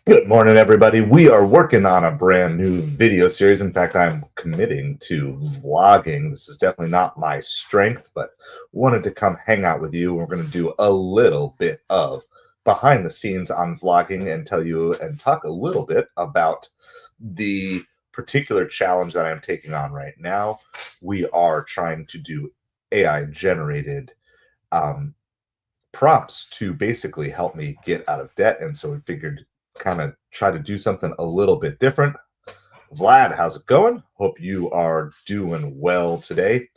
Good morning, everybody. We are working on a brand new video series. In fact, I'm committing to vlogging. This is definitely not my strength, but wanted to come hang out with you. We're going to do a little bit of behind the scenes on vlogging and tell you and talk a little bit about the particular challenge that I'm taking on right now. We are trying to do AI generated um, prompts to basically help me get out of debt. And so we figured kind of try to do something a little bit different. Vlad, how's it going? Hope you are doing well today.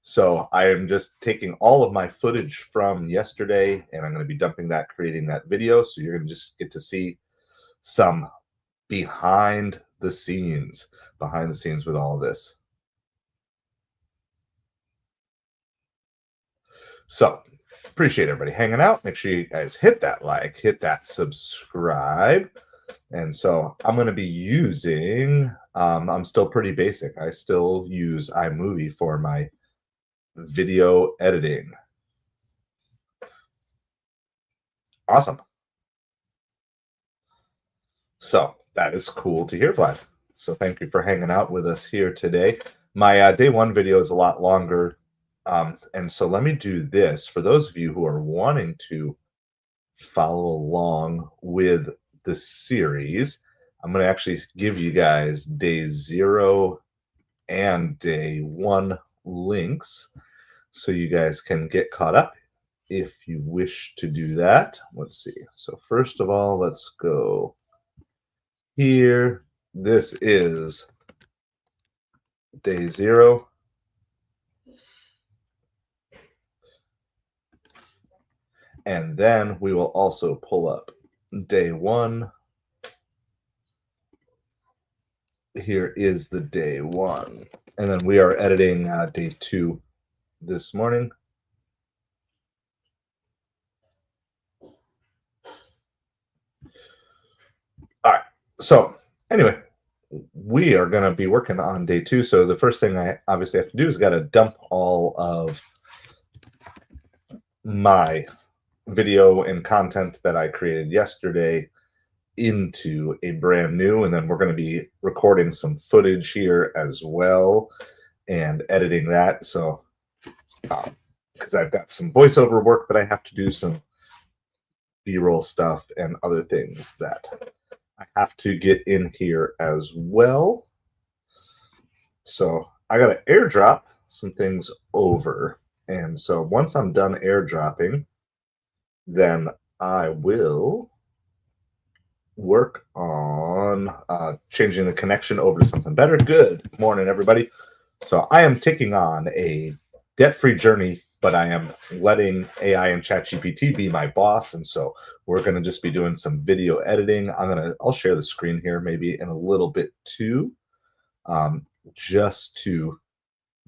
So I am just taking all of my footage from yesterday and I'm going to be dumping that, creating that video. So you're going to just get to see some behind the scenes with all of this. So appreciate everybody hanging out. Make sure you guys hit that like, hit that subscribe. And so I'm going to be using, I'm still pretty basic. I still use iMovie for my video editing. Awesome. So that is cool to hear, Vlad. So thank you for hanging out with us here today. My day one video is a lot longer. And so let me do this. For those of you who are wanting to follow along with the series, I'm going to actually give you guys day 0 and day 1 links so you guys can get caught up if you wish to do that. Let's see. So first of all, let's go here. This is day 0. And then we will also pull up day 1. Here is the day 1. And then we are editing day 2 this morning. All right. So anyway, we are going to be working on day 2. So the first thing I obviously have to do is got to dump all of my video and content that I created yesterday into a brand new, and then we're going to be recording some footage here as well and editing that. So because I've got some voiceover work that I have to do, some B-roll stuff and other things that I have to get in here as well. So I got to airdrop some things over. And so once I'm done airdropping, then I will work on changing the connection over to something better. Good morning, everybody. So I am taking on a debt-free journey, but I am letting AI and ChatGPT be my boss. And so we're going to just be doing some video editing. I'll share the screen here maybe in a little bit too, just to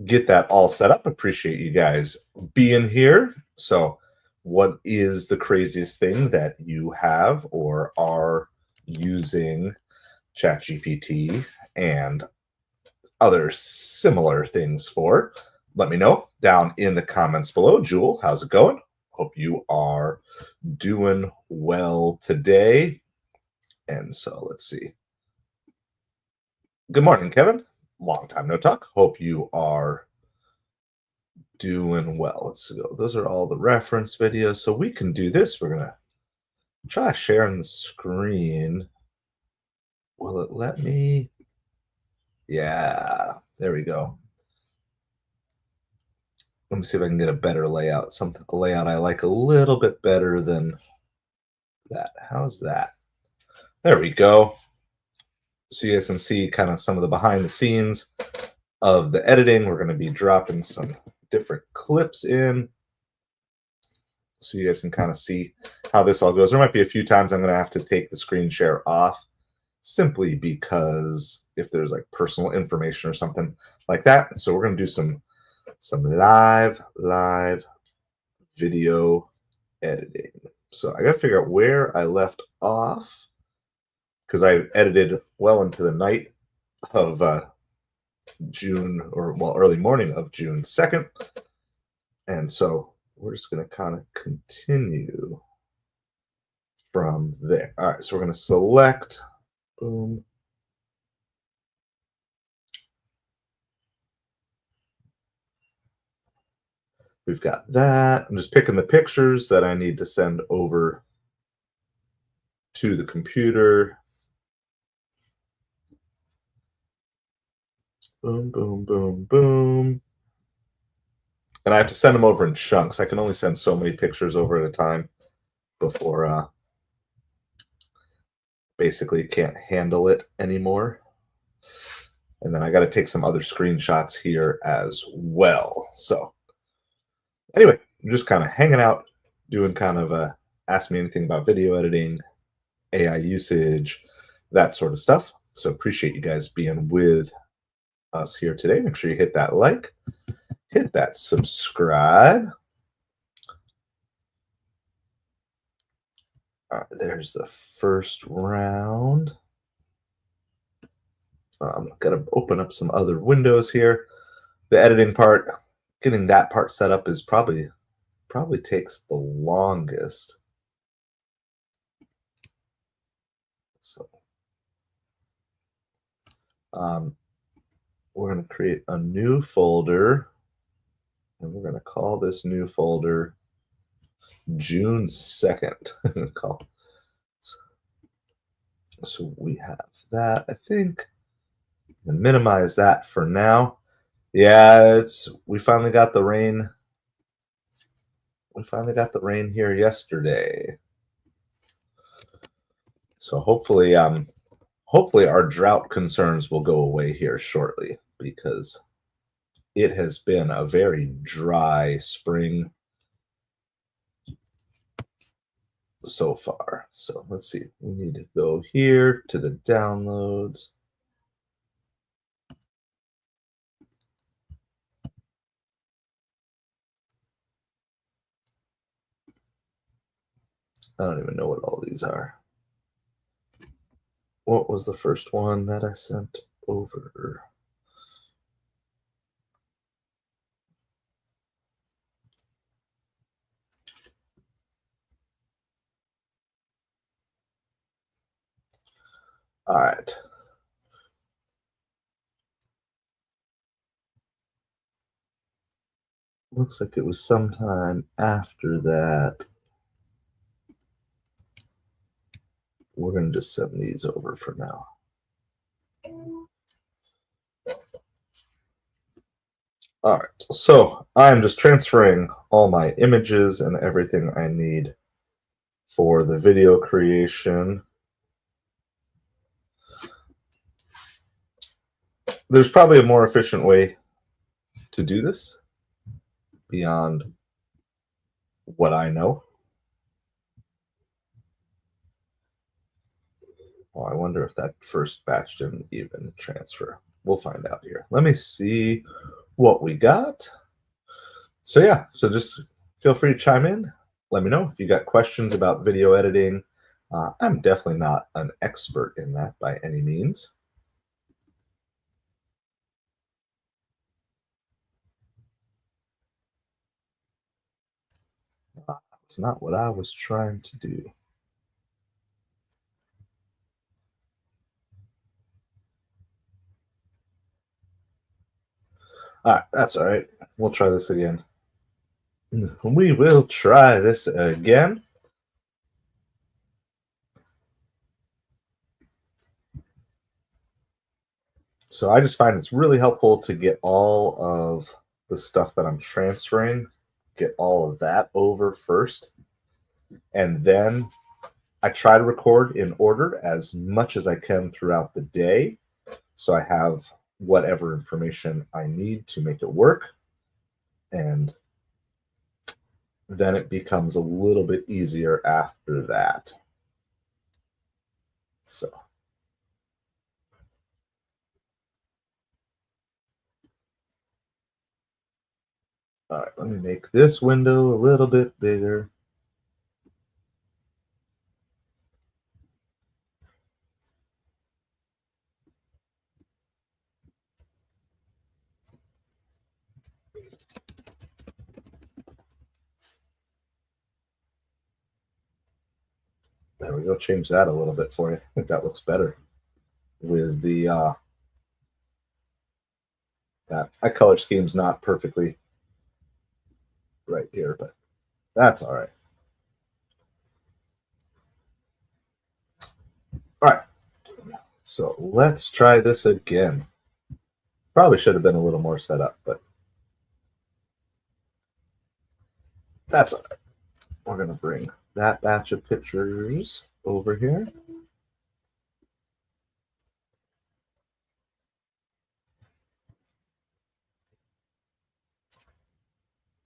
get that all set up. Appreciate you guys being here. So what is the craziest thing that you have or are using ChatGPT and other similar things for? Let me know down in the comments below. Jewel, how's it going? Hope you are doing well today. And so let's see. Good morning, Kevin. Long time no talk. Hope you are doing well. Let's go. Those are all the reference videos. So we can do this. We're going to try sharing the screen. Will it let me? Yeah, there we go. Let me see if I can get a better layout. A layout I like a little bit better than that. How's that? There we go. So you guys can see kind of some of the behind the scenes of the editing. We're going to be dropping some different clips in so you guys can kind of see how this all goes. There might be a few times I'm going to have to take the screen share off simply because if there's like personal information or something like that. So we're going to do some live video editing. So I got to figure out where I left off because I edited well into the night of June, or well, early morning of June 2nd. And so we're just going to kind of continue from there. All right, so we're going to select, boom. We've got that. I'm just picking the pictures that I need to send over to the computer. Boom, boom, boom, boom. And I have to send them over in chunks. I can only send so many pictures over at a time before basically can't handle it anymore. And then I got to take some other screenshots here as well. So anyway, I'm just kind of hanging out, doing kind of a ask me anything about video editing, AI usage, that sort of stuff. So appreciate you guys being with us here today. Make sure you hit that like, hit that subscribe. There's the first round. I'm going to open up some other windows here. The editing part, getting that part set up is probably takes the longest. So we're going to create a new folder, and we're going to call this new folder June 2nd. So we have that, I think. And minimize that for now. Yeah, we finally got the rain. We finally got the rain here yesterday. So hopefully our drought concerns will go away here shortly, because it has been a very dry spring so far. So let's see. We need to go here to the downloads. I don't even know what all these are. What was the first one that I sent over? All right. Looks like it was sometime after that. We're going to just send these over for now. All right, so I'm just transferring all my images and everything I need for the video creation. There's probably a more efficient way to do this beyond what I know. Well, I wonder if that first batch didn't even transfer. We'll find out here. Let me see what we got. So yeah, so just feel free to chime in. Let me know if you got questions about video editing. I'm definitely not an expert in that by any means. It's not what I was trying to do. All right, that's all right. We'll try this again. We will try this again. So I just find it's really helpful to get all of the stuff that I'm transferring, get all of that over first. And then I try to record in order as much as I can throughout the day, so I have whatever information I need to make it work. And then it becomes a little bit easier after that. So all right, let me make this window a little bit bigger. There we go. Change that a little bit for you. I think that looks better with the that my color scheme's not perfectly right here, but that's all right. All right. So let's try this again. Probably should have been a little more set up, but that's all right. We're going to bring that batch of pictures over here.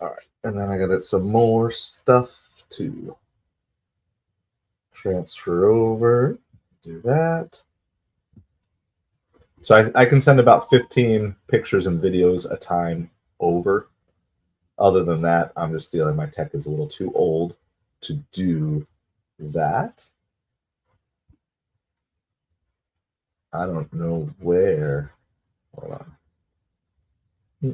All right. And then I got some more stuff to transfer over. Do that. So I can send about 15 pictures and videos a time over. Other than that, I'm just dealing. My tech is a little too old to do that. I don't know where. Hold on. I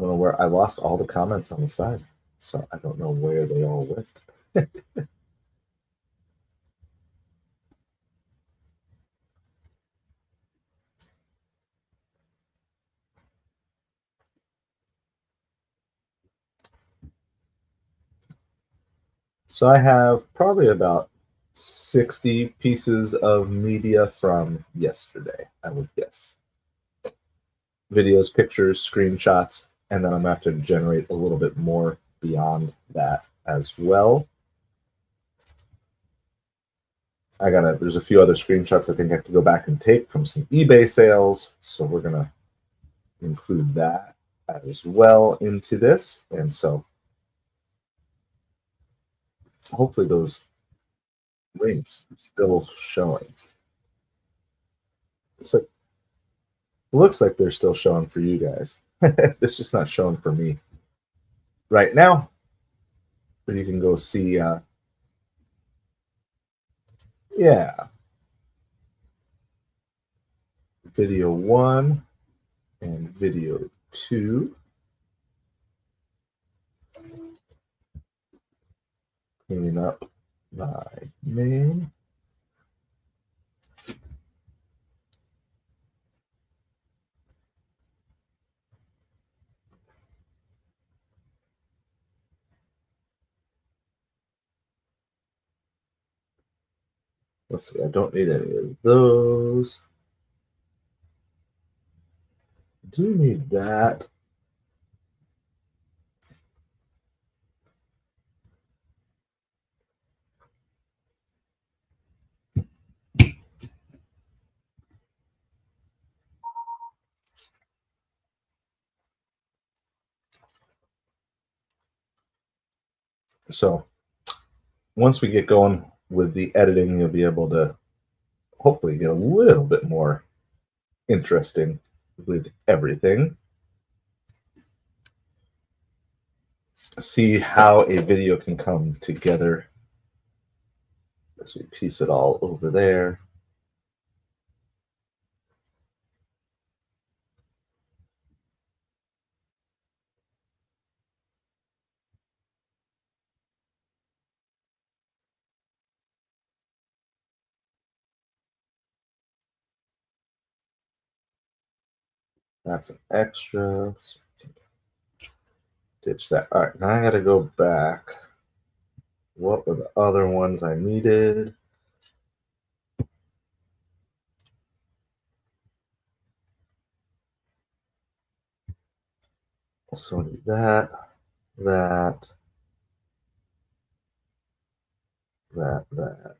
don't know where. I lost all the comments on the side, so I don't know where they all went. So I have probably about 60 pieces of media from yesterday, I would guess. Videos, pictures, screenshots, and then I'm going to have to generate a little bit more beyond that as well. There's a few other screenshots I think I have to go back and take from some eBay sales, so we're going to include that as well into this. And so hopefully those links are still showing. Looks like they're still showing for you guys. It's just not showing for me right now. But you can go see, yeah, video 1 and video 2. Cleaning up my name. Let's see, I don't need any of those. Do need that. So once we get going with the editing, you'll be able to hopefully get a little bit more interesting with everything. See how a video can come together as we piece it all over there. That's an extra. So ditch that. All right, now I got to go back. What were the other ones I needed? So I need that, that, that, that,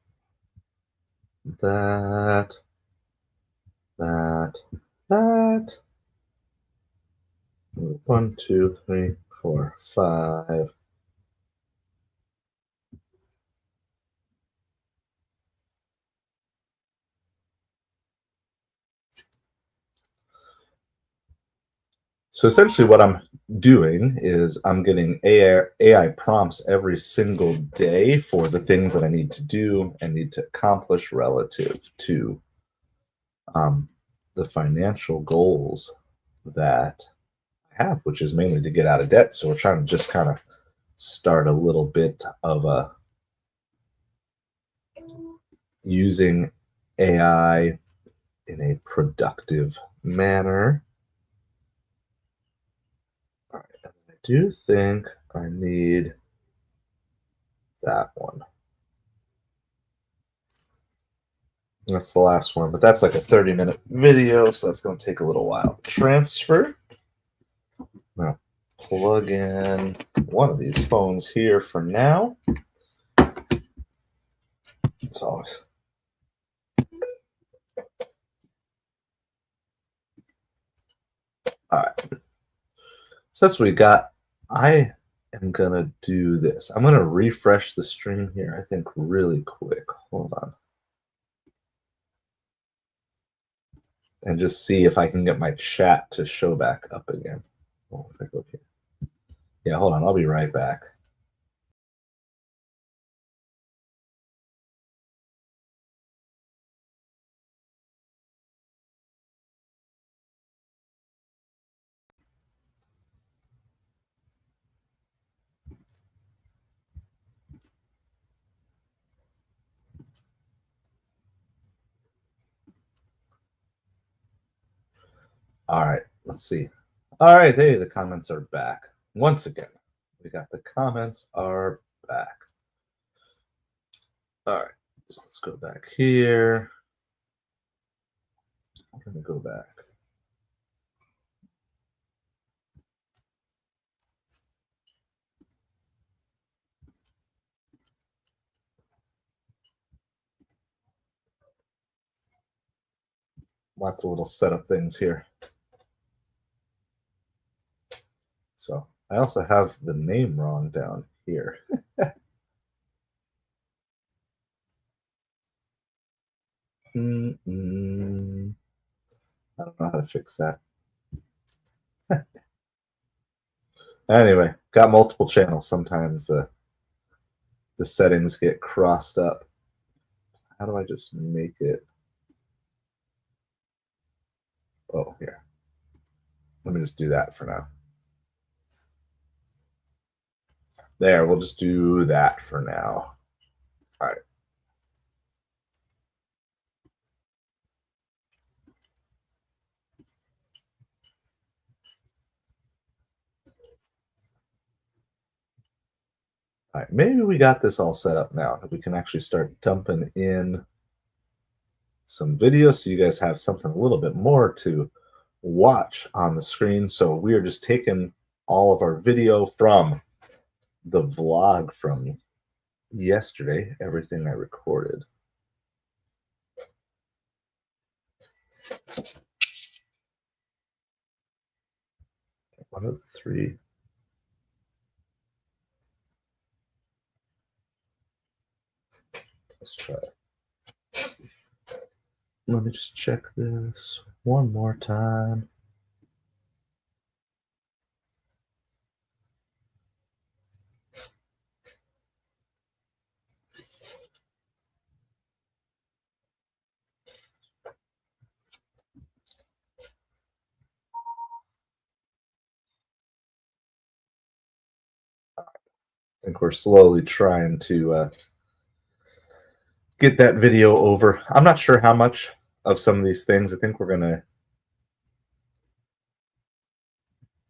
that, that, that. 1, 2, 3, 4, 5. So essentially what I'm doing is I'm getting AI prompts every single day for the things that I need to do and need to accomplish relative to the financial goals that I have, which is mainly to get out of debt. So we're trying to just kind of start a little bit of a using AI in a productive manner. All right, I do think I need that one. That's the last one, but that's like a 30-minute video, so that's going to take a little while. Transfer. I'm going to plug in one of these phones here for now. It's always. All right. So that's what we got. I am going to do this. I'm going to refresh the stream here, I think, really quick. Hold on. And just see if I can get my chat to show back up again. Oh, if I go here. Yeah, hold on. I'll be right back. All right, let's see. All right, hey, the comments are back. Once again, we got the comments are back. All right, so let's go back here. I'm going to go back. Lots of little setup things here. So I also have the name wrong down here. I don't know how to fix that. Anyway, got multiple channels. Sometimes the settings get crossed up. How do I just make it? Oh, here. Let me just do that for now. There, we'll just do that for now. All right. All right, maybe we got this all set up now that we can actually start dumping in some videos so you guys have something a little bit more to watch on the screen. So we are just taking all of our video from the vlog from yesterday, everything I recorded. One of the three. Let's try it. Let me just check this one more time. I think we're slowly trying to get that video over. I'm not sure how much of some of these things. I think we're going to.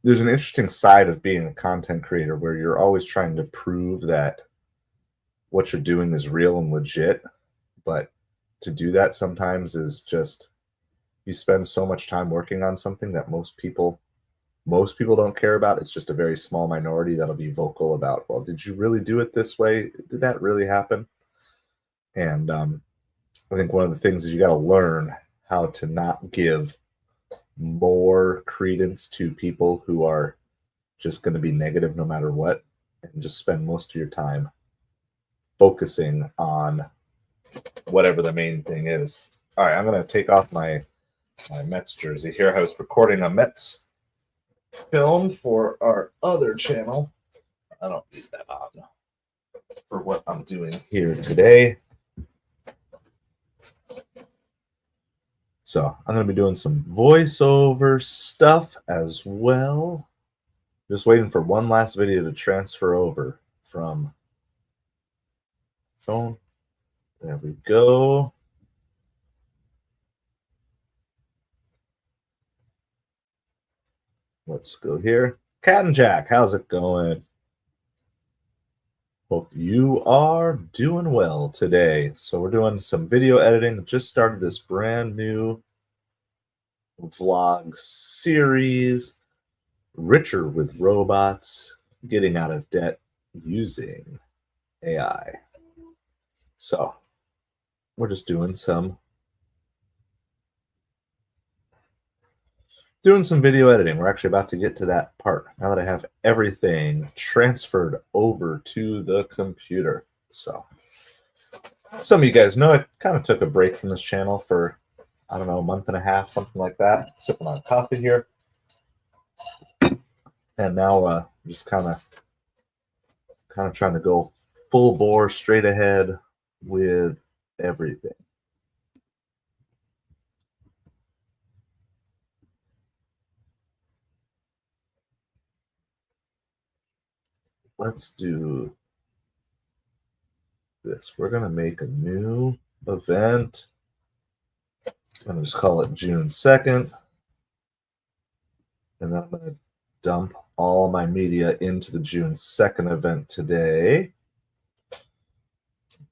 There's an interesting side of being a content creator where you're always trying to prove that what you're doing is real and legit. But to do that sometimes is just you spend so much time working on something that most people don't care about. It's just a very small minority that'll be vocal about, well, did you really do it this way? Did that really happen? And I think one of the things is you got to learn how to not give more credence to people who are just going to be negative no matter what, and just spend most of your time focusing on whatever the main thing is. All right, I'm going to take off my Mets jersey here. I was recording a Mets film for our other channel. I don't need that on for what I'm doing here today. So I'm going to be doing some voiceover stuff as well. Just waiting for one last video to transfer over from phone. There we go. Let's go here. Cat and Jack, how's it going? Hope you are doing well today. So we're doing some video editing. Just started this brand new vlog series, Richer with Robots, Getting Out of Debt Using AI. So we're just doing some video editing. We're actually about to get to that part now that I have everything transferred over to the computer. So some of you guys know I kind of took a break from this channel for, I don't know, a month and a half, something like that, sipping on coffee here. And now just kind of trying to go full bore, straight ahead with everything. Let's do this. We're going to make a new event. I'm going to just call it June 2nd. And then I'm going to dump all my media into the June 2nd event today.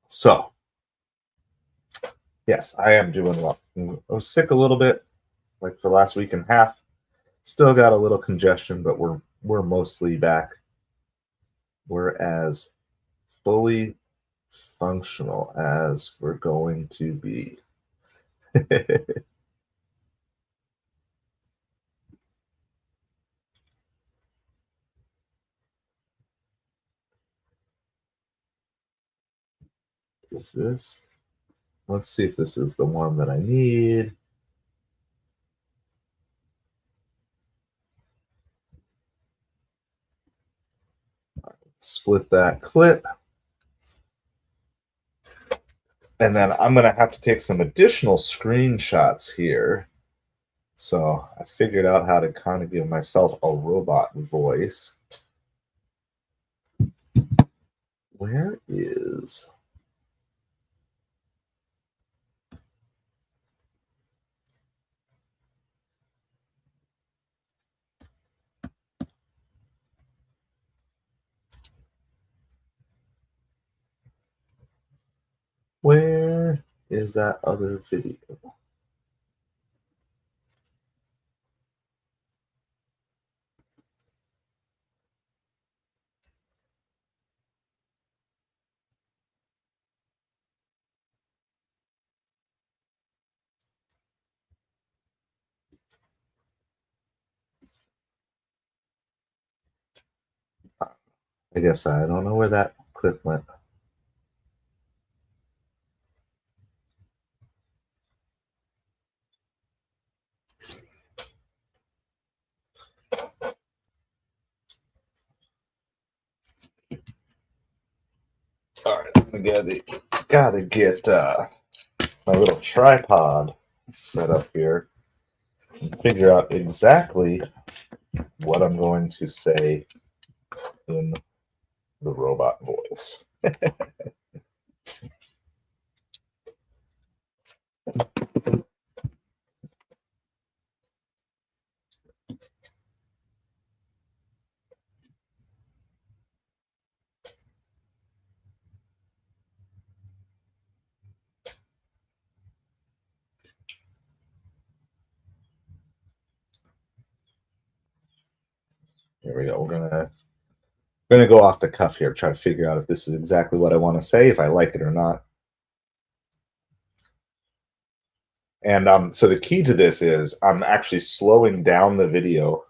So, yes, I am doing well. I was sick a little bit, like for the last week and a half. Still got a little congestion, but we're mostly back. We're as fully functional as we're going to be. Is this? Let's see if this is the one that I need. Split that clip. And then I'm going to have to take some additional screenshots here. So I figured out how to kind of give myself a robot voice. Where is... Where is that other video? I guess I don't know where that clip went. All right, I'm gotta get my little tripod set up here and figure out exactly what I'm going to say in the robot voice. Here we go. We're gonna go off the cuff here, try to figure out if this is exactly what I want to say, if I like it or not. And so the key to this is I'm actually slowing down the video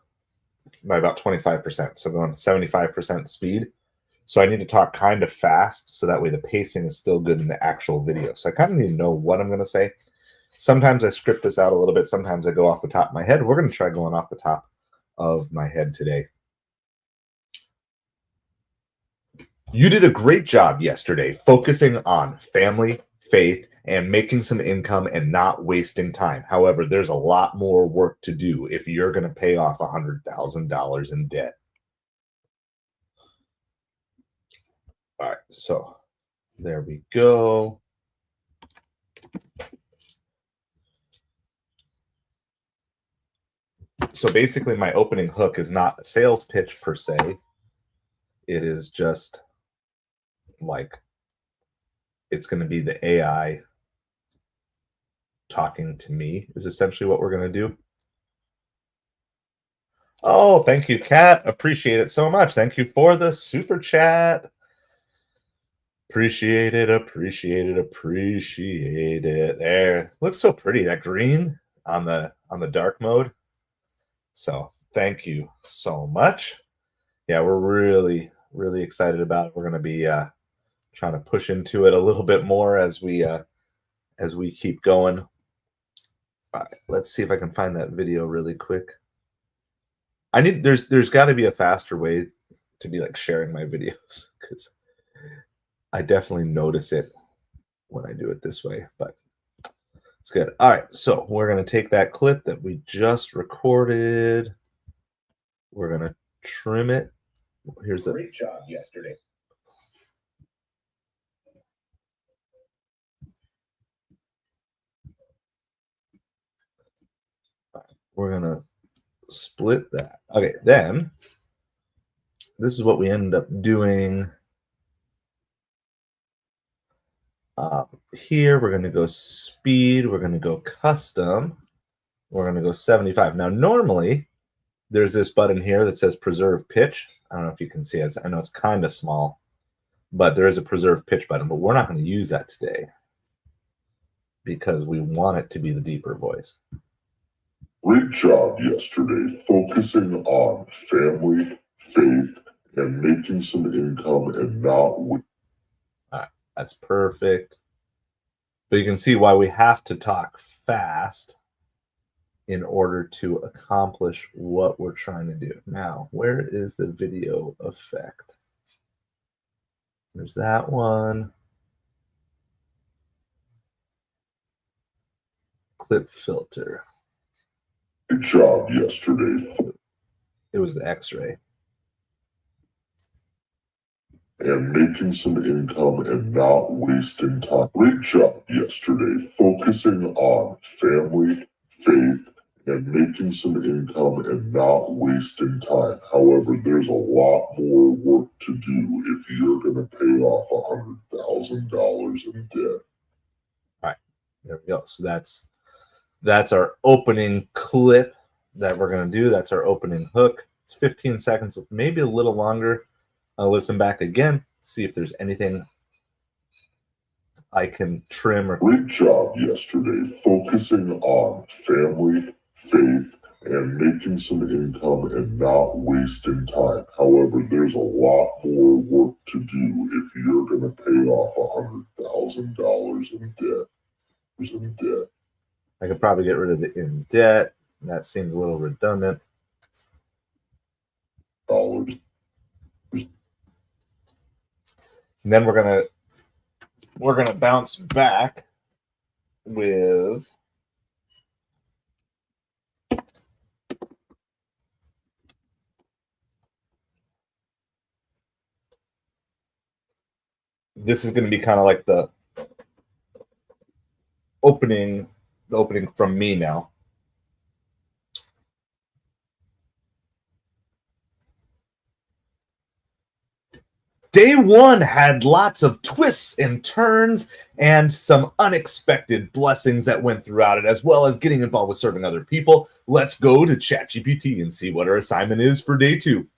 by about 25%. So going 75% speed. So I need to talk kind of fast so that way the pacing is still good in the actual video. So I kind of need to know what I'm going to say. Sometimes I script this out a little bit. Sometimes I go off the top of my head. We're going to try going off the top of my head today. You did a great job yesterday focusing on family, faith, and making some income and not wasting time. However, there's a lot more work to do if you're going to pay off $100,000 in debt. All right, so there we go. So basically, my opening hook is not a sales pitch per se. It is just like it's going to be the AI talking to me, is essentially what we're going to do. Oh, thank you, Kat. Appreciate it so much. Thank you for the super chat. Appreciate it, appreciate it, appreciate it. There. Looks so pretty, that green on the dark mode. So thank you so much. Yeah, we're really, really excited about it. We're going to be trying to push into it a little bit more as we keep going. All right, let's see if I can find that video really quick. There's got to be a faster way to be like sharing my videos, because I definitely notice it when I do it this way, but it's good. All right, so we're going to take that clip that we just recorded. We're going to trim it. Here's the great job yesterday. We're going to split that. Okay, then this is what we end up doing. Here we're going to go speed. We're going to go custom. We're going to go 75. Now, normally there's this button here that says preserve pitch. I don't know if you can see it. I know it's kind of small, but there is a preserve pitch button, but we're not going to use that today because we want it to be the deeper voice. Great job yesterday focusing on family, faith, and making some income and not win. That's perfect. But you can see why we have to talk fast in order to accomplish what we're trying to do. Now, where is the video effect? There's that one. Clip filter. Good job yesterday. It was the X-ray. And making some income and not wasting time. Great job yesterday focusing on family, faith, and making some income and not wasting time. However, there's a lot more work to do if you're going to pay off $100,000 in debt. All right, there we go. So that's our opening clip that we're going to do. That's our opening hook. It's 15 seconds, maybe a little longer. I'll listen back again, see if there's anything I can trim. Great job yesterday focusing on family, faith, and making some income and not wasting time. However, there's a lot more work to do if you're going to pay off $100,000 in debt. I could probably get rid of the in debt. That seems a little redundant. Dollars. And then we're gonna bounce back with this is going to be kind of like the opening from me now. Day one had lots of twists and turns and some unexpected blessings that went throughout it, as well as getting involved with serving other people. Let's go to ChatGPT and see what our assignment is for day two.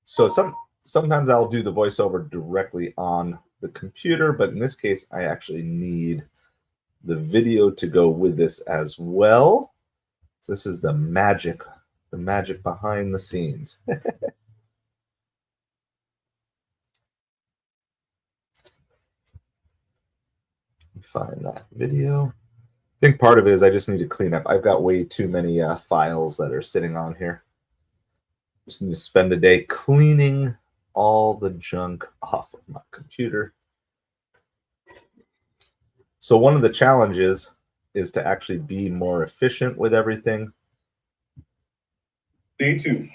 So sometimes I'll do the voiceover directly on the computer, but in this case, I actually need the video to go with this as well. So this is the magic behind the scenes. Find that video. think part of it is I just need to clean up. I've got way too many files that are sitting on here. Just need to spend a day cleaning all the junk off of my computer. So one of the challenges is to actually be more efficient with everything. Day 2.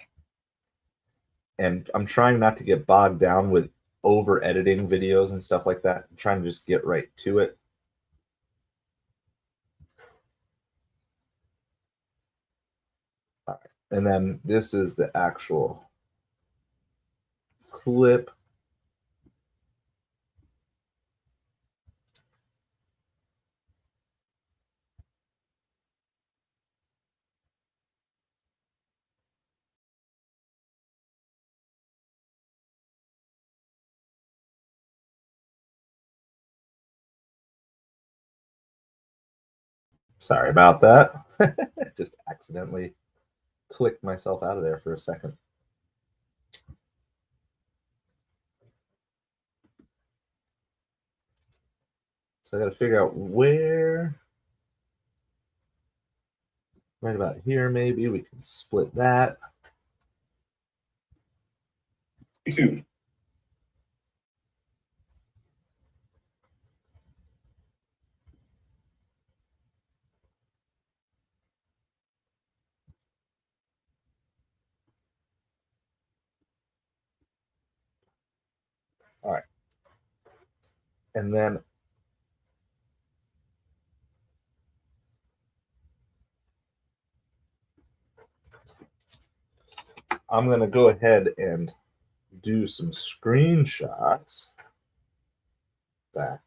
And I'm trying not to get bogged down with over editing videos and stuff like that. I'm trying to just get right to it. All right. And then this is the actual clip. Sorry about that. Just accidentally clicked myself out of there for a second. So I got to figure out where, right about here, maybe we can split that. 2. All right. And then I'm going to go ahead and do some screenshots back.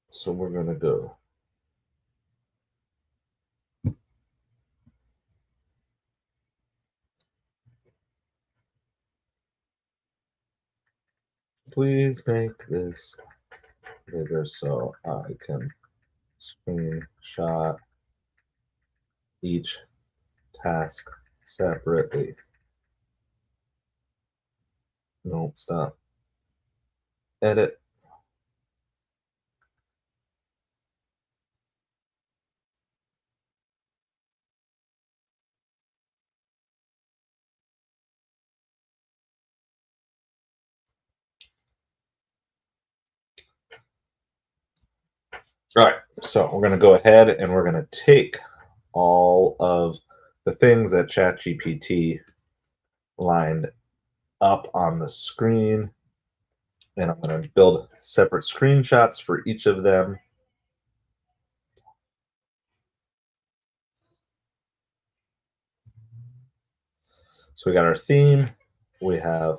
So we're going to go please make this bigger so I can screenshot each task separately. No, stop. Edit. All right, so we're going to go ahead and we're going to take all of the things that ChatGPT lined up on the screen, and I'm going to build separate screenshots for each of them. So we got our theme, we have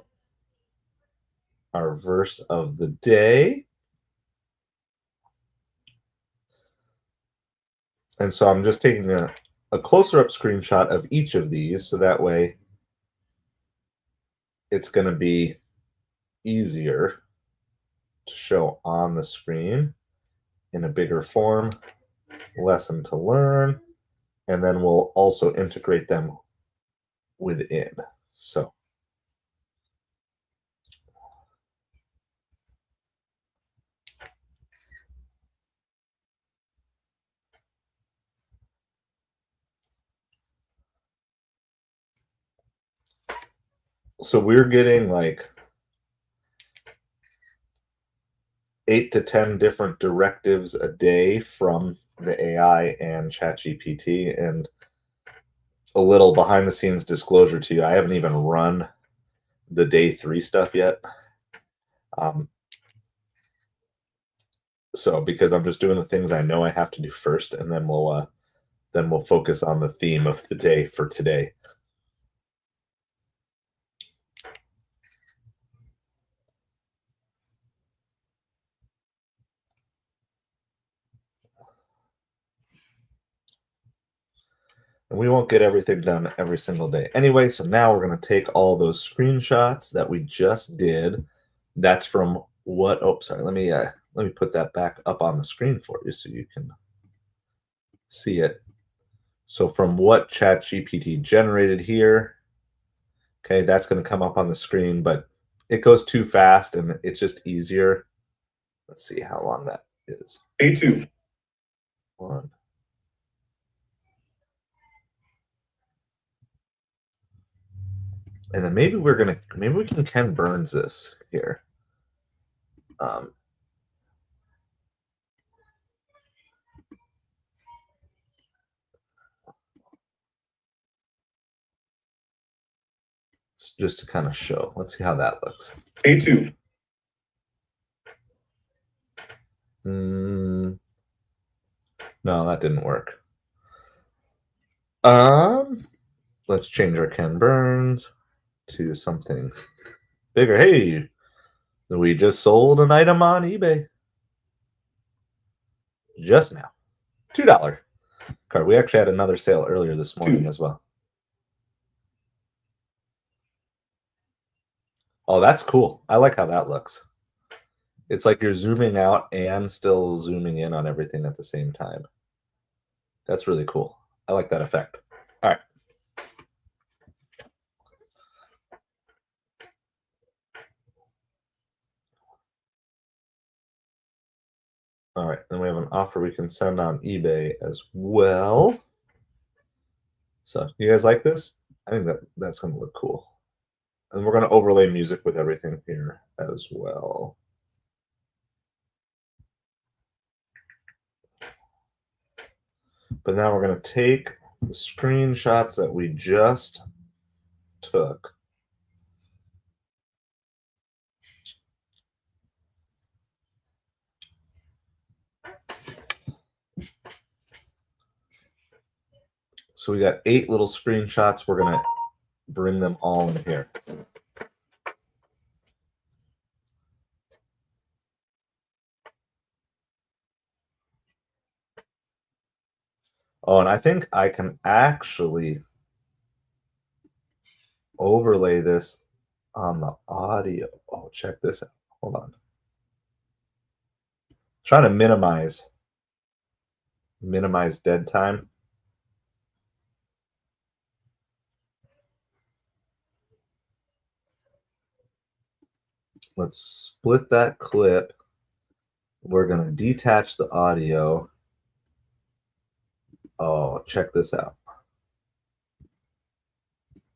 our verse of the day. And so I'm just taking a closer up screenshot of each of these so that way it's going to be easier to show on the screen in a bigger form. Lesson to learn, and then we'll also integrate them within. So we're getting like 8 to 10 different directives a day from the AI and ChatGPT. And a little behind the scenes disclosure to you, I haven't even run the day 3 stuff yet. So because I'm just doing the things I know I have to do first, and then we'll focus on the theme of the day for today. And we won't get everything done every single day anyway. So now we're going to take all those screenshots that we just did. That's from what? Oh, sorry. Let me put that back up on the screen for you so you can see it. So from what ChatGPT generated here, okay, that's going to come up on the screen, but it goes too fast and it's just easier. Let's see how long that is. A2. 1. And then maybe we can Ken Burns this here. Just to kind of show. Let's see how that looks. A2. No, that didn't work. Let's change our Ken Burns to something bigger. Hey, we just sold an item on eBay just now. $2 card. We actually had another sale earlier this morning as well. Oh, that's cool. I like how that looks. It's like you're zooming out and still zooming in on everything at the same time. That's really cool. I like that effect. All right. All right, then we have an offer we can send on eBay as well. So you guys like this? I think that's going to look cool. And we're going to overlay music with everything here as well. But now we're going to take the screenshots that we just took. So we got 8 little screenshots. We're going to bring them all in here. Oh, and I think I can actually overlay this on the audio. Oh, check this out. Hold on. Trying to minimize dead time. Let's split that clip. We're going to detach the audio. Oh, check this out.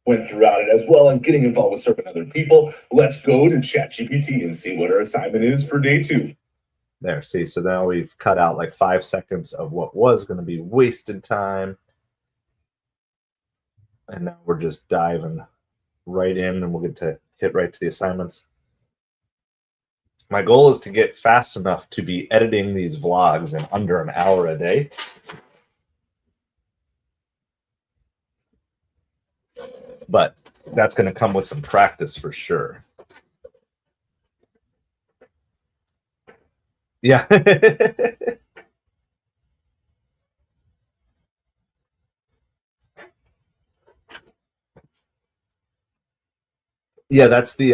Went throughout it, as well as getting involved with serving other people. Let's go to ChatGPT and see what our assignment is for day 2. There, see, so now we've cut out like 5 seconds of what was going to be wasted time. And now we're just diving right in and we'll get to hit right to the assignments. My goal is to get fast enough to be editing these vlogs in under an hour a day. But that's going to come with some practice for sure. Yeah. Yeah, that's the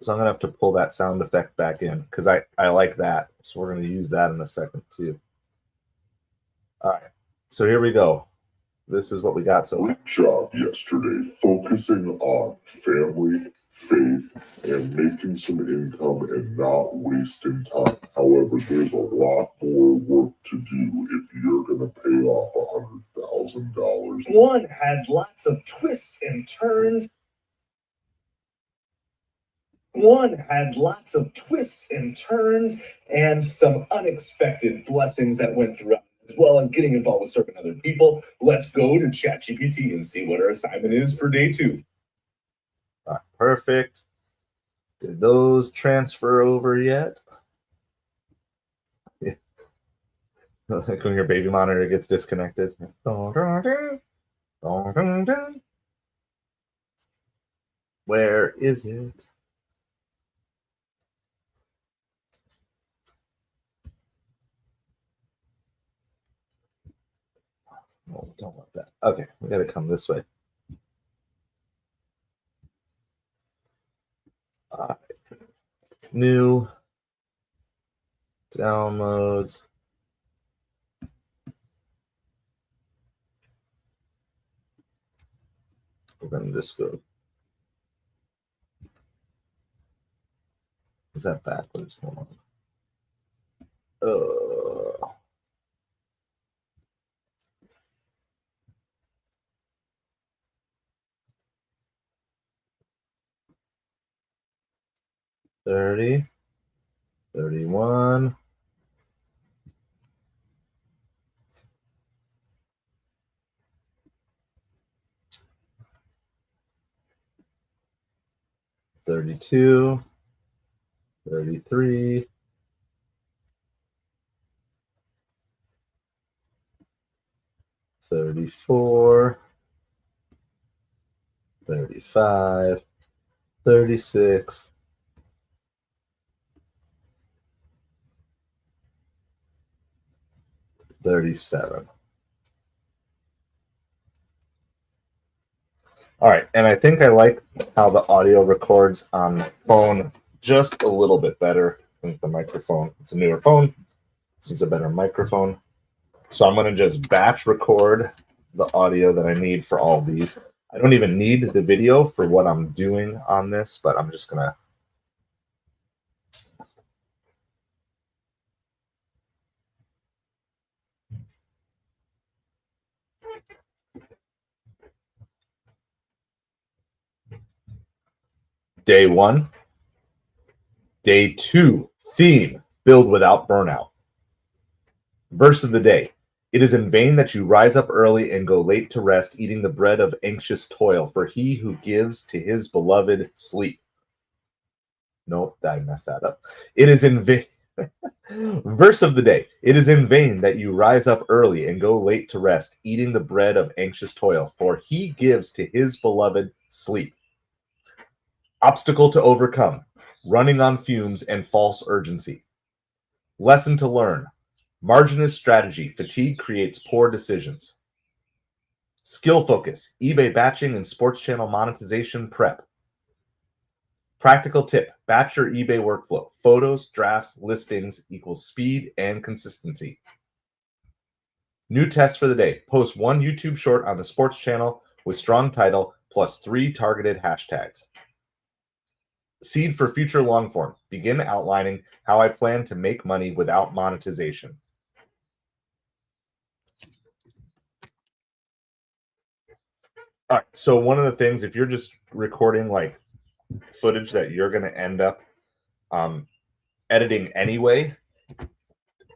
so I'm gonna have to pull that sound effect back in because I like that. So we're gonna use that in a second too. All right. So here we go. This is what we got so far. Great job yesterday focusing on family, faith, and making some income and not wasting time. However, there's a lot more work to do if you're going to pay off $100,000. One had lots of twists and turns. One had lots of twists and turns and some unexpected blessings that went throughout, as well as getting involved with serving other people. Let's go to ChatGPT and see what our assignment is for day 2. All right, perfect. Did those transfer over yet? Yeah. Like when your baby monitor gets disconnected. Where is it? Oh, don't want that. Okay, we got to come this way. New downloads. We're going to just go. Is that backwards? Hold on. 30, 31, 32, 33, 34, 35, 36, 37. All right, and I think I like how the audio records on the phone just a little bit better than the microphone. It's a newer phone, so it's a better microphone. So I'm going to just batch record the audio that I need for all these. I don't even need the video for what I'm doing on this, but I'm just going to Day 1. Day 2, theme, build without burnout. Verse of the day. It is in vain that you rise up early and go late to rest, eating the bread of anxious toil, for he who gives to his beloved sleep. Nope, I messed that up. It is in vain. Verse of the day. It is in vain that you rise up early and go late to rest, eating the bread of anxious toil, for he gives to his beloved sleep. Obstacle to overcome, running on fumes and false urgency. Lesson to learn. Margin is strategy. Fatigue creates poor decisions. Skill focus. eBay batching and sports channel monetization prep. Practical tip. Batch your eBay workflow. Photos, drafts, listings equals speed and consistency. New test for the day. Post one YouTube short on the sports channel with strong title plus 3 targeted hashtags. Seed for future long form. Begin outlining how I plan to make money without monetization. All right. So one of the things, if you're just recording like footage that you're going to end up editing anyway,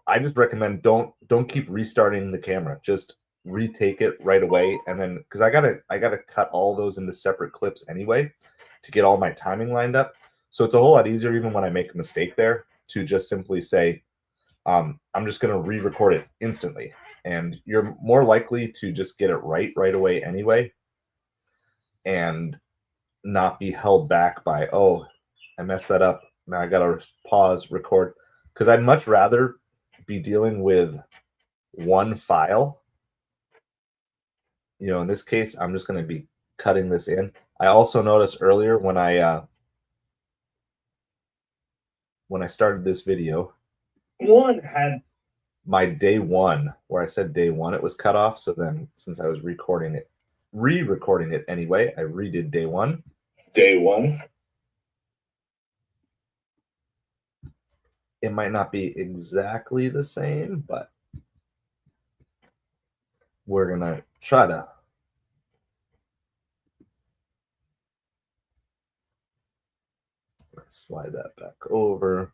I just recommend don't keep restarting the camera. Just retake it right away, and then because I gotta cut all those into separate clips anyway to get all my timing lined up. So it's a whole lot easier, even when I make a mistake there, to just simply say, I'm just gonna re-record it instantly, and you're more likely to just get it right away anyway, and not be held back by, oh, I messed that up. Now I gotta pause, record, because I'd much rather be dealing with one file. You know, in this case, I'm just going to be cutting this in. I also noticed earlier when I started this video, one had my day 1 where I said day 1, it was cut off. So then, since I was re-recording it anyway, I redid day 1. Day 1. It might not be exactly the same, but we're gonna try to slide that back over.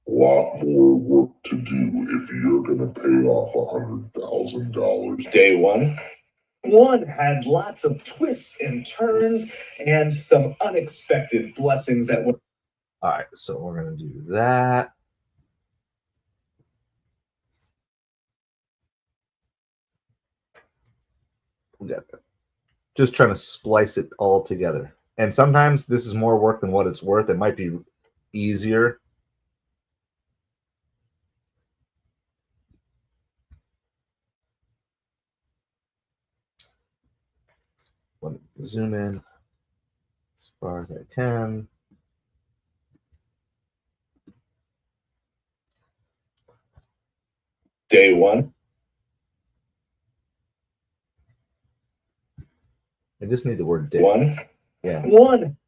A lot more work to do if you're gonna pay off $100,000. Day 1. One had lots of twists and turns and some unexpected blessings that were. All right, so we're going to do that. We got that. Just trying to splice it all together. And sometimes this is more work than what it's worth. It might be easier Let me zoom in as far as I can. Day 1. I just need the word day. 1. Yeah. 1.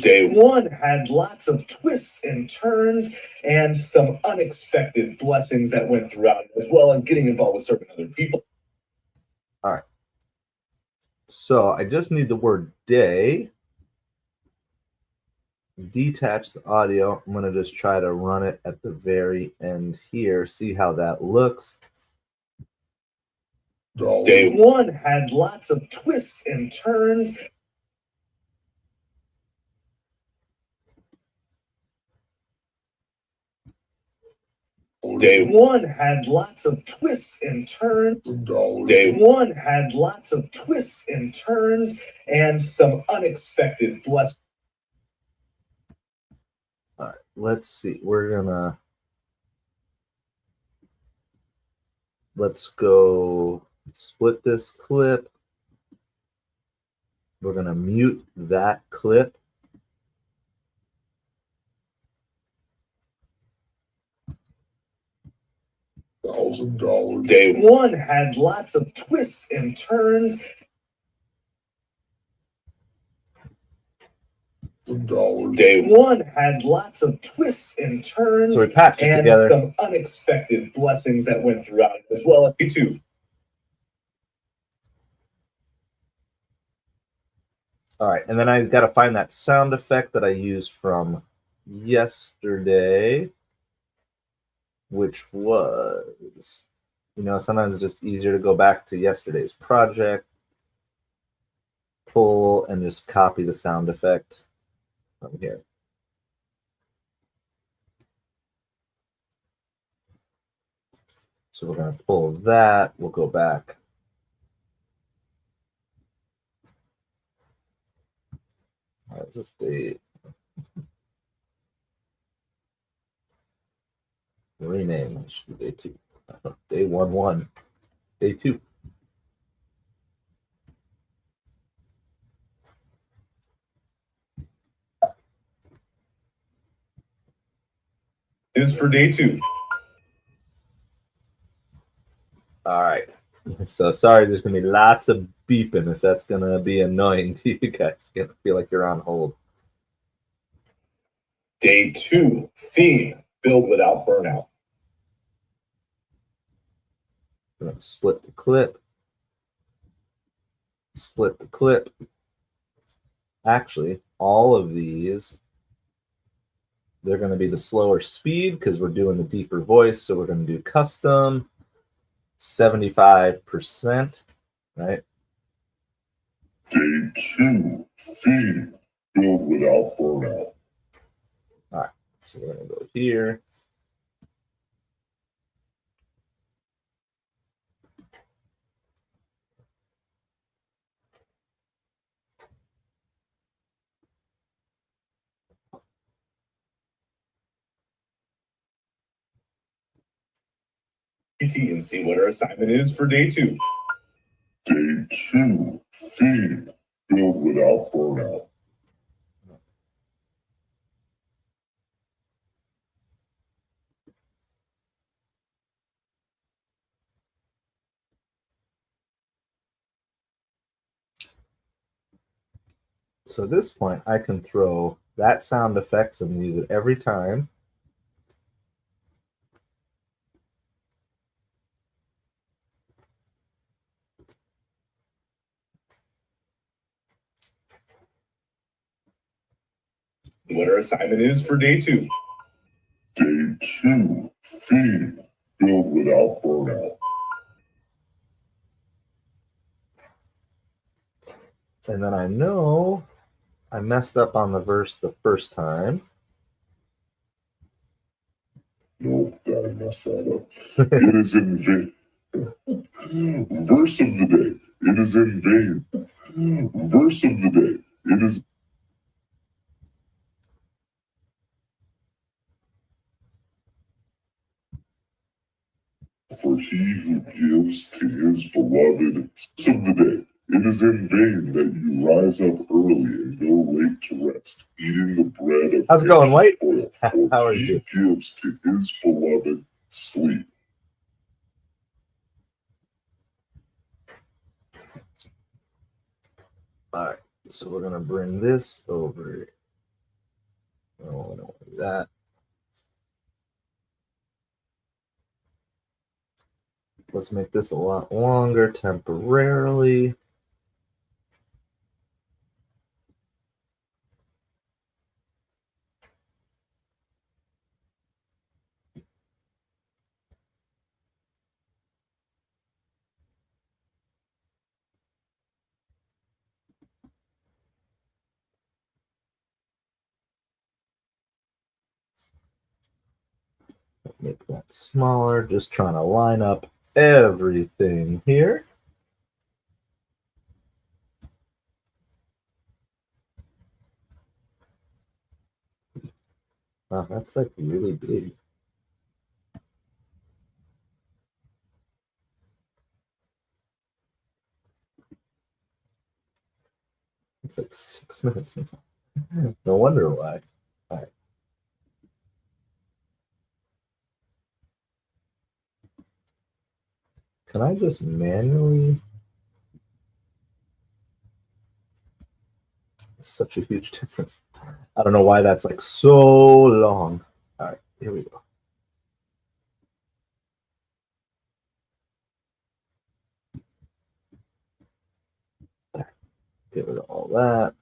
Day 1 had lots of twists and turns and some unexpected blessings that went throughout it, as well as getting involved with certain other people. All right. So I just need the word day. Detach the audio. I'm going to just try to run it at the very end here. See how that looks. Day 1 had lots of twists and turns. Day 1 had lots of twists and turns. Day 1 had lots of twists and turns and some unexpected blessings. All right, let's see. Let's go split this clip. We're going to mute that clip. $1,000. Day 1 had lots of twists and turns. Day 1 had lots of twists and turns. So we patched it and together. Some unexpected blessings that went throughout it, as well as YouTube. All right, and then I got to find that sound effect that I used from yesterday, which was, sometimes it's just easier to go back to yesterday's project, pull, and just copy the sound effect from here. So we're going to pull that. We'll go back. All right, this day. Rename. It should be day 2. Day 1. Day 2. Is for day 2. All right. So sorry, there's going to be lots of beeping if that's going to be annoying to you guys. You're going to feel like you're on hold. Day 2, theme, build without burnout. We're going to split the clip. Split the clip. Actually, all of these, they're going to be the slower speed because we're doing the deeper voice. So we're going to do custom 75%, right? Day 2, theme, build without burnout. All right, so we're going to go here. And see what our assignment is for day 2. Day 2, theme, build without burnout. So at this point, I can throw that sound effects and use it every time. What our assignment is for day 2. Day 2, theme, build without burnout. And then I know I messed up on the verse the first time. Nope, I messed that up. It is in vain. Verse of the day. It is in vain. Verse of the day. It is. for he who gives to his beloved of the day. It is in vain that you rise up early and go late to rest, eating the bread of How's it going, White? toil, for How are he you? gives to his beloved sleep. All right, so we're gonna bring this over. Oh, I don't want to do that. Let's make this a lot longer temporarily. Make that smaller, just trying to line up everything here. Wow, that's like really big. It's like 6 minutes. No wonder why. All right. Can I just manually? It's such a huge difference. I don't know why that's like so long. All right, here we go. Get rid of all that.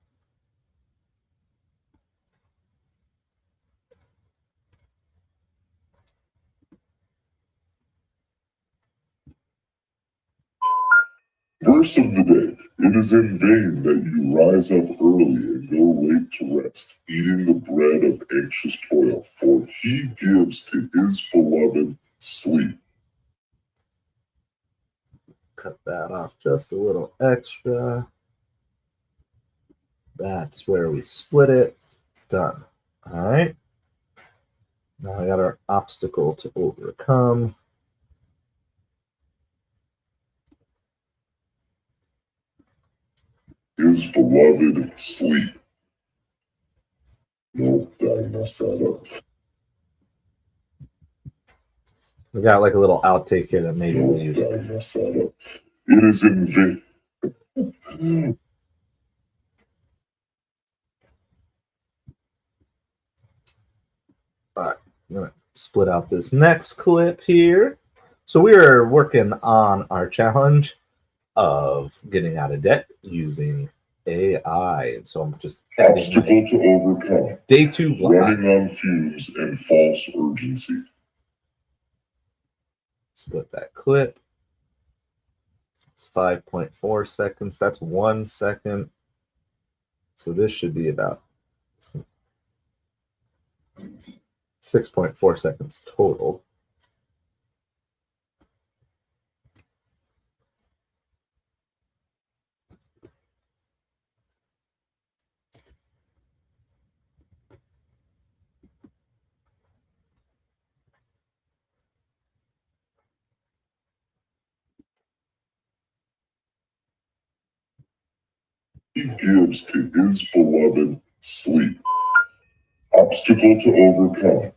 Verse of the day. It is in vain that you rise up early and go late to rest, eating the bread of anxious toil, for he gives to his beloved sleep. Cut that off just a little extra. That's where we split it. Done. All right. Now I got our obstacle to overcome. His beloved sleep. Nope, I messed that up. We got like a little outtake here that maybe we'll use. Nope, I messed that up. It is in vain. All right, I'm gonna split out this next clip here. So we are working on our challenge of getting out of debt using AI. And so I'm just Obstacle to overcome. Day 2 vlog. Running on fumes and false urgency. Split that clip. It's 5.4 seconds. That's 1 second. So this should be about 6.4 seconds total. He gives to his beloved sleep. Obstacle to overcome.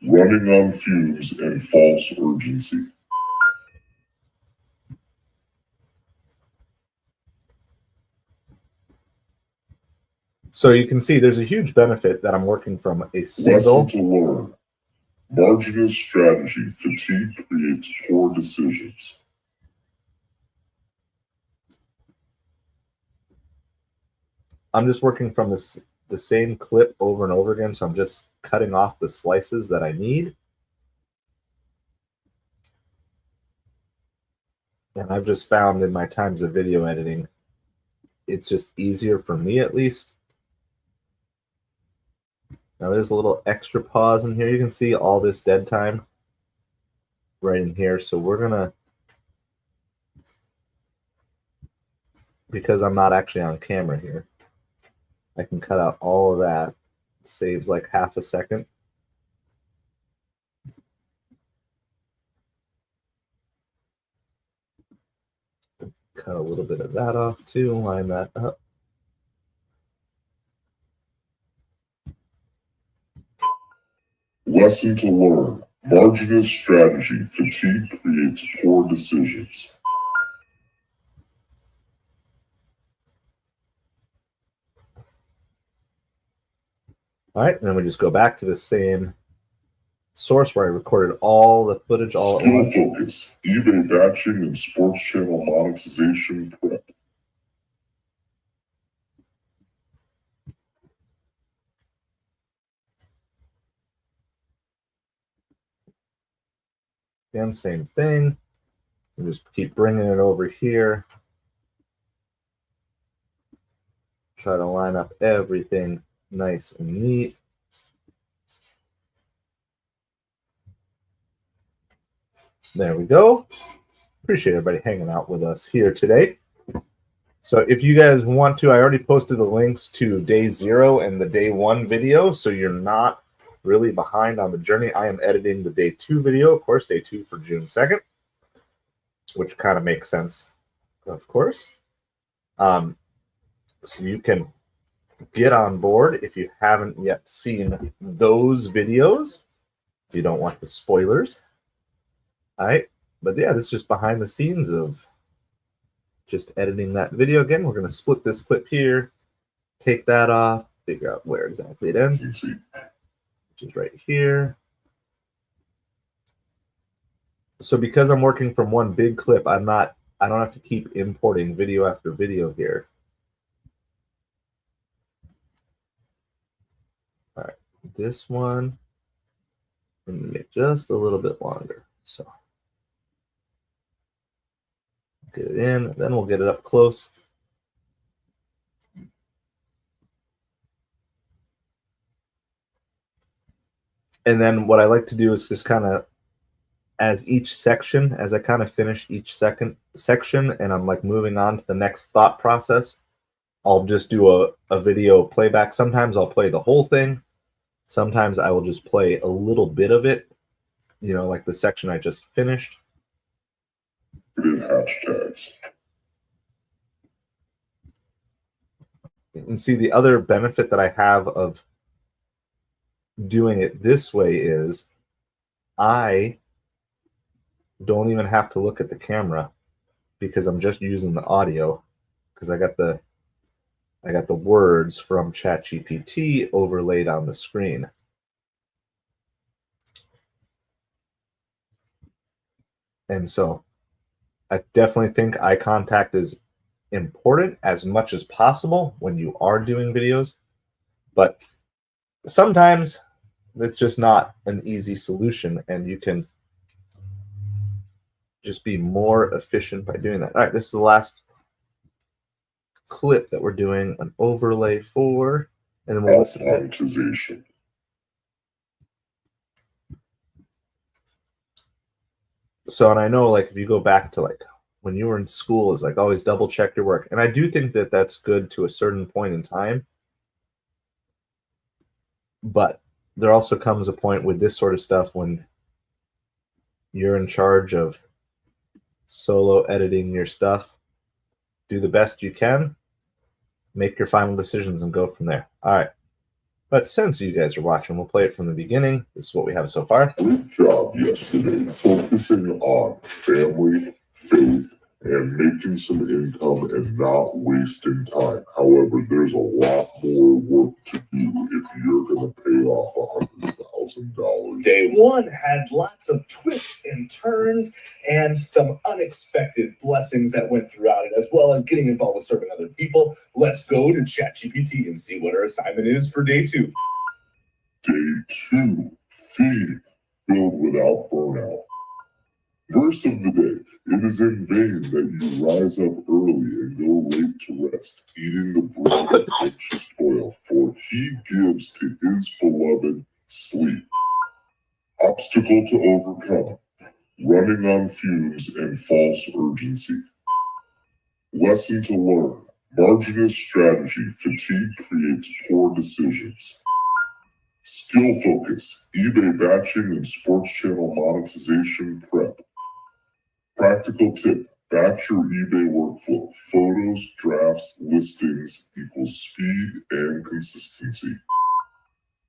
Running on fumes and false urgency. So you can see there's a huge benefit that I'm working from a single. Lesson to learn. Marginous strategy. Fatigue creates poor decisions. I'm just working from the same clip over and over again, so I'm just cutting off the slices that I need. And I've just found in my times of video editing, it's just easier for me at least. Now there's a little extra pause in here. You can see all this dead time right in here. So we're gonna, because I'm not actually on camera here, I can cut out all of that. It saves like half a second. cut a little bit of that off too, line that up. Lesson to learn. Marginist strategy. Fatigue creates poor decisions. All right, and then we just go back to the same source where I recorded all the footage all at once. Skill focus. eBay batching and sports channel monetization prep. Again, same thing. We just keep bringing it over here. Try to line up everything nice and neat. There we go. Appreciate everybody hanging out with us here today. So if you guys want to, I already posted the links to day 0 and the day 1 video, so you're not really behind on the journey. I am editing the day 2 video, of course, day 2 for June 2nd, which kind of makes sense, of course. So you can get on board if you haven't yet seen those videos, if you don't want the spoilers. All right, but yeah, this is just behind the scenes of just editing that video. Again, we're going to split this clip here, take that off, figure out where exactly it ends, which is right here. So because I'm working from one big clip, I don't have to keep importing video after video here. All right, this one, I'm going to make just a little bit longer. So get it in, then we'll get it up close. And then what I like to do is just kind of, as I kind of finish each section and I'm like moving on to the next thought process, I'll just do a video playback. Sometimes I'll play the whole thing. Sometimes I will just play a little bit of it, you know, like the section I just finished. Hashtags. And see, the other benefit that I have of doing it this way is I don't even have to look at the camera because I'm just using the audio, because I got the words from ChatGPT overlaid on the screen. And so I definitely think eye contact is important as much as possible when you are doing videos, but sometimes it's just not an easy solution, and you can just be more efficient by doing that. All right, this is the last clip that we're doing an overlay for, and then we'll listen to monetization. So, and I know, like, if you go back to like when you were in school, is like always double check your work, and I do think that that's good to a certain point in time, but there also comes a point with this sort of stuff when you're in charge of solo editing your stuff. Do the best you can, make your final decisions, and go from there. All right. But since you guys are watching, we'll play it from the beginning. This is what we have so far. Great job yesterday focusing on family, faith, and making some income and not wasting time. However, there's a lot more work to do if you're going to pay off $100,000. Day 1 had lots of twists and turns and some unexpected blessings that went throughout it, as well as getting involved with serving other people. Let's go to ChatGPT and see what our assignment is for day 2. Day 2, feed, build without burnout. Verse of the day, it is in vain that you rise up early and go late to rest, eating the bread of anxious toil, for he gives to his beloved sleep. Obstacle to overcome, running on fumes and false urgency. Lesson to learn, marginist strategy, fatigue creates poor decisions. Skill focus, eBay batching and sports channel monetization prep. Practical tip, Batch your eBay workflow. Photos, drafts, listings equals speed and consistency.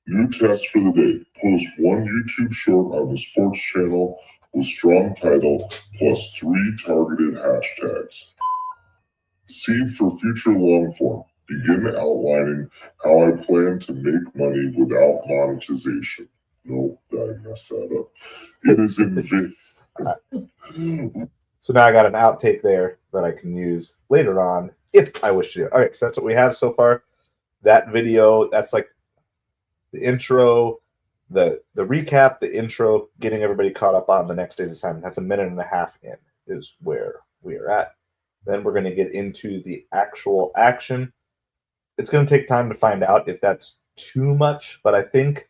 New test for the day. Post one YouTube short on the sports channel with strong title plus 3 targeted hashtags. Seed for future long form. Begin outlining how I plan to make money without monetization. Nope, I messed that up. It is in So now I got an outtake there that I can use later on if I wish to. All right, so that's what we have so far. That video, that's like the intro, the recap, the intro, getting everybody caught up on the next day's assignment. That's a minute and a half in is where we are at. Then we're going to get into the actual action. It's going to take time to find out if that's too much, but I think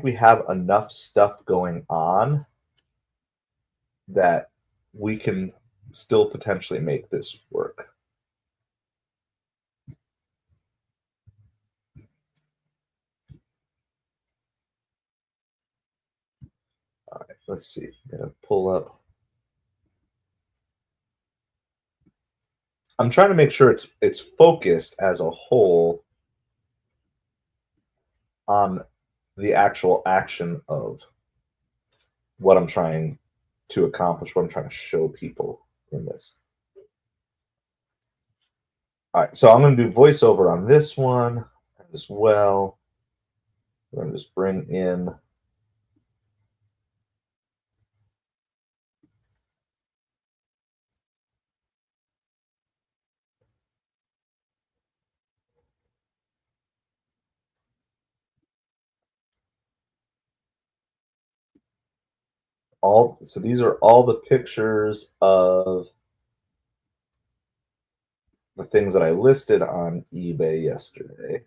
we have enough stuff going on that we can still potentially make this work. All right, let's see. I'm going to pull up. I'm trying to make sure it's focused as a whole on the actual action of what I'm trying to accomplish, what I'm trying to show people in this. All right, so I'm going to do voiceover on this one as well. We're going to just bring in all. So these are all the pictures of the things that I listed on eBay yesterday.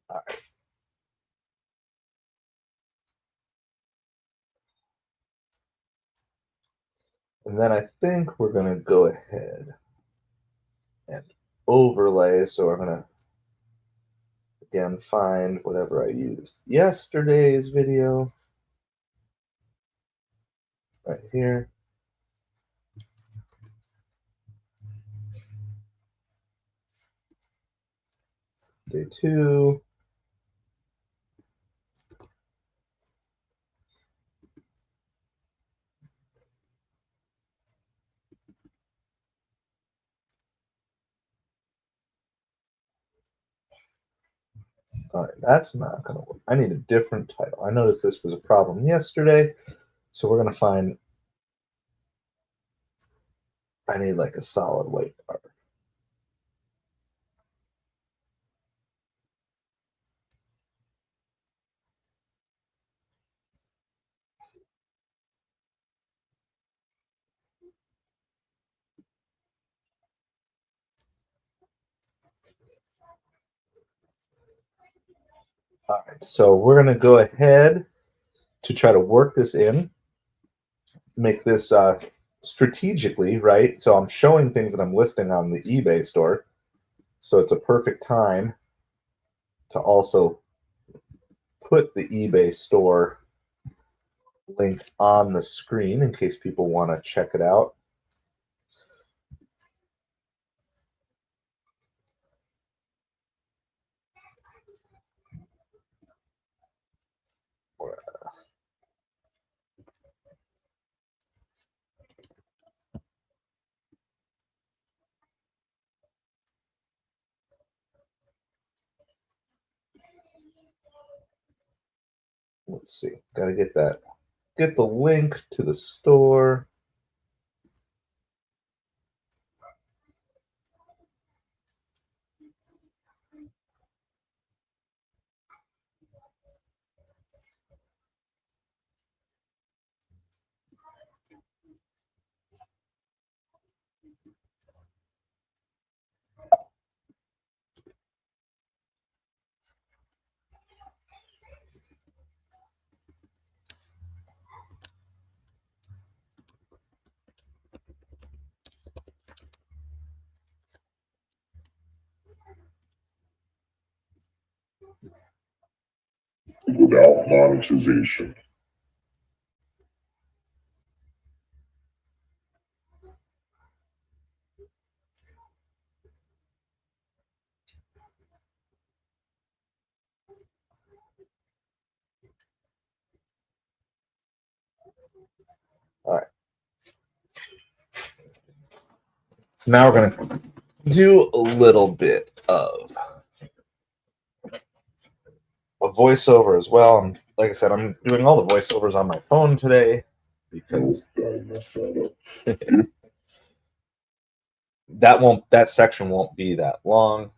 All right. And then I think we're going to go ahead and overlay. So I'm going to, again, find whatever I used yesterday's video right here. Day 2. All right, that's not going to work. I need a different title. I noticed this was a problem yesterday, so we're going to find, I need like a solid white bar. All right, so we're going to go ahead to try to work this in, make this strategically, right? So I'm showing things that I'm listing on the eBay store. So it's a perfect time to also put the eBay store link on the screen in case people want to check it out. Let's see. Got to get that. Get the link to the store. without monetization. All right. So now we're going to do a little bit of a voiceover as well. And like I said, I'm doing all the voiceovers on my phone today because that section won't be that long.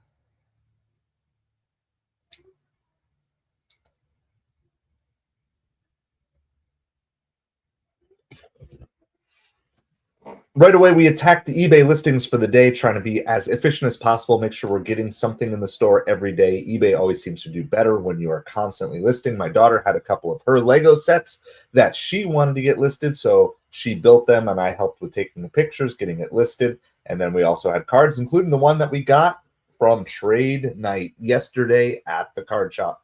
Right away, we attack the eBay listings for the day, trying to be as efficient as possible. Make sure we're getting something in the store every day. eBay always seems to do better when you are constantly listing. My daughter had a couple of her Lego sets that she wanted to get listed, so she built them, and I helped with taking the pictures, getting it listed. And then we also had cards, including the one that we got from trade night yesterday at the card shop.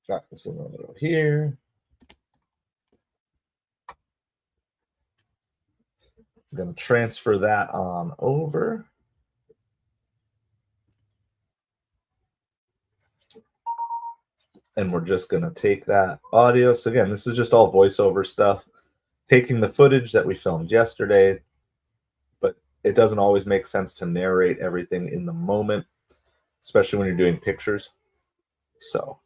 Got this in the middle here. I'm going to transfer that on over. And we're just going to take that audio. So again, this is just all voiceover stuff, taking the footage that we filmed yesterday, but it doesn't always make sense to narrate everything in the moment, especially when you're doing pictures. So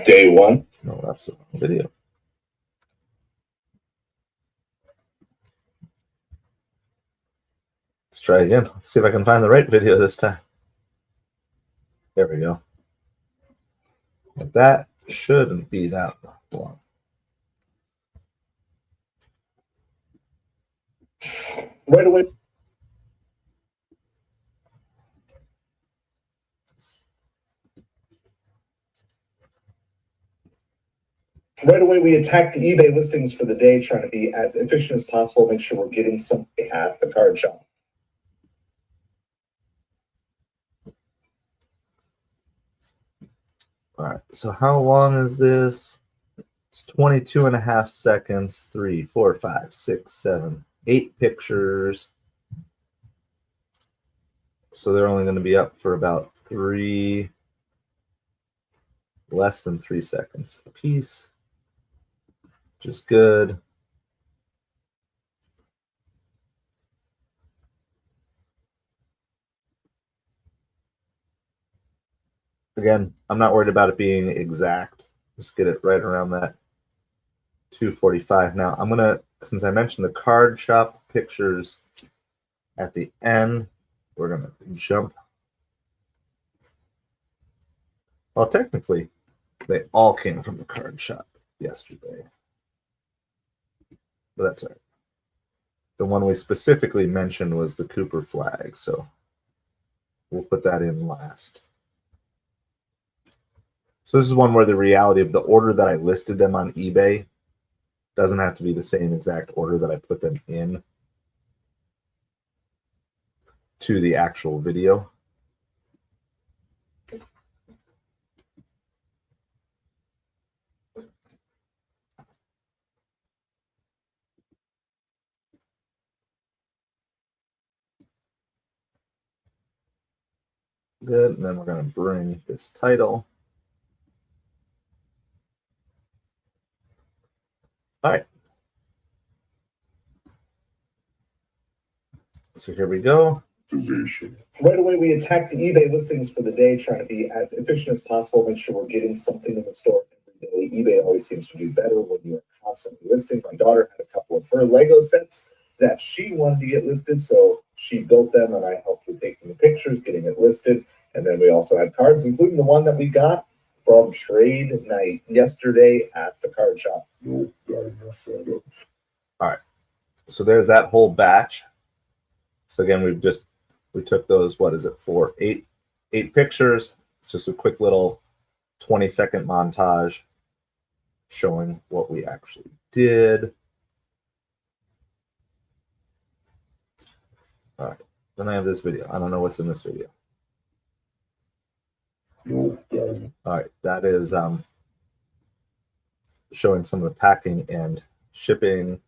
Day one. no, that's the video. Let's try again. Let's see if I can find the right video this time. There we go. But that shouldn't be that long. Right away. Right away, we attack the eBay listings for the day, trying to be as efficient as possible. Make sure we're getting something at the card shop. All right, so how long is this? It's 22 and a half seconds, 3, 4, 5, 6, 7, 8 pictures. So they're only going to be up for about less than 3 seconds a piece, which is good. Again, I'm not worried about it being exact. Just get it right around that 2:45. Now I'm gonna, since I mentioned the card shop pictures at the end, we're gonna jump. Well, technically, they all came from the card shop yesterday, but that's all right. The one we specifically mentioned was the Cooper flag, so we'll put that in last. So this is one where the reality of the order that I listed them on eBay doesn't have to be the same exact order that I put them in to the actual video. Good, and then we're going to bring this title. All right. So here we go. Right away, we attack the eBay listings for the day, trying to be as efficient as possible. Make sure we're getting something in the store every day. eBay always seems to do better when you're constantly listing. My daughter had a couple of her Lego sets that she wanted to get listed, so she built them, and I helped with taking the pictures, getting it listed. And then we also had cards, including the one that we got from trade night yesterday at the card shop. All right. So there's that whole batch. So again, we took those, what is it, 8 pictures. It's just a quick little 20-second montage showing what we actually did. All right, then I have this video. I don't know what's in this video. All right, that is showing some of the packing and shipping.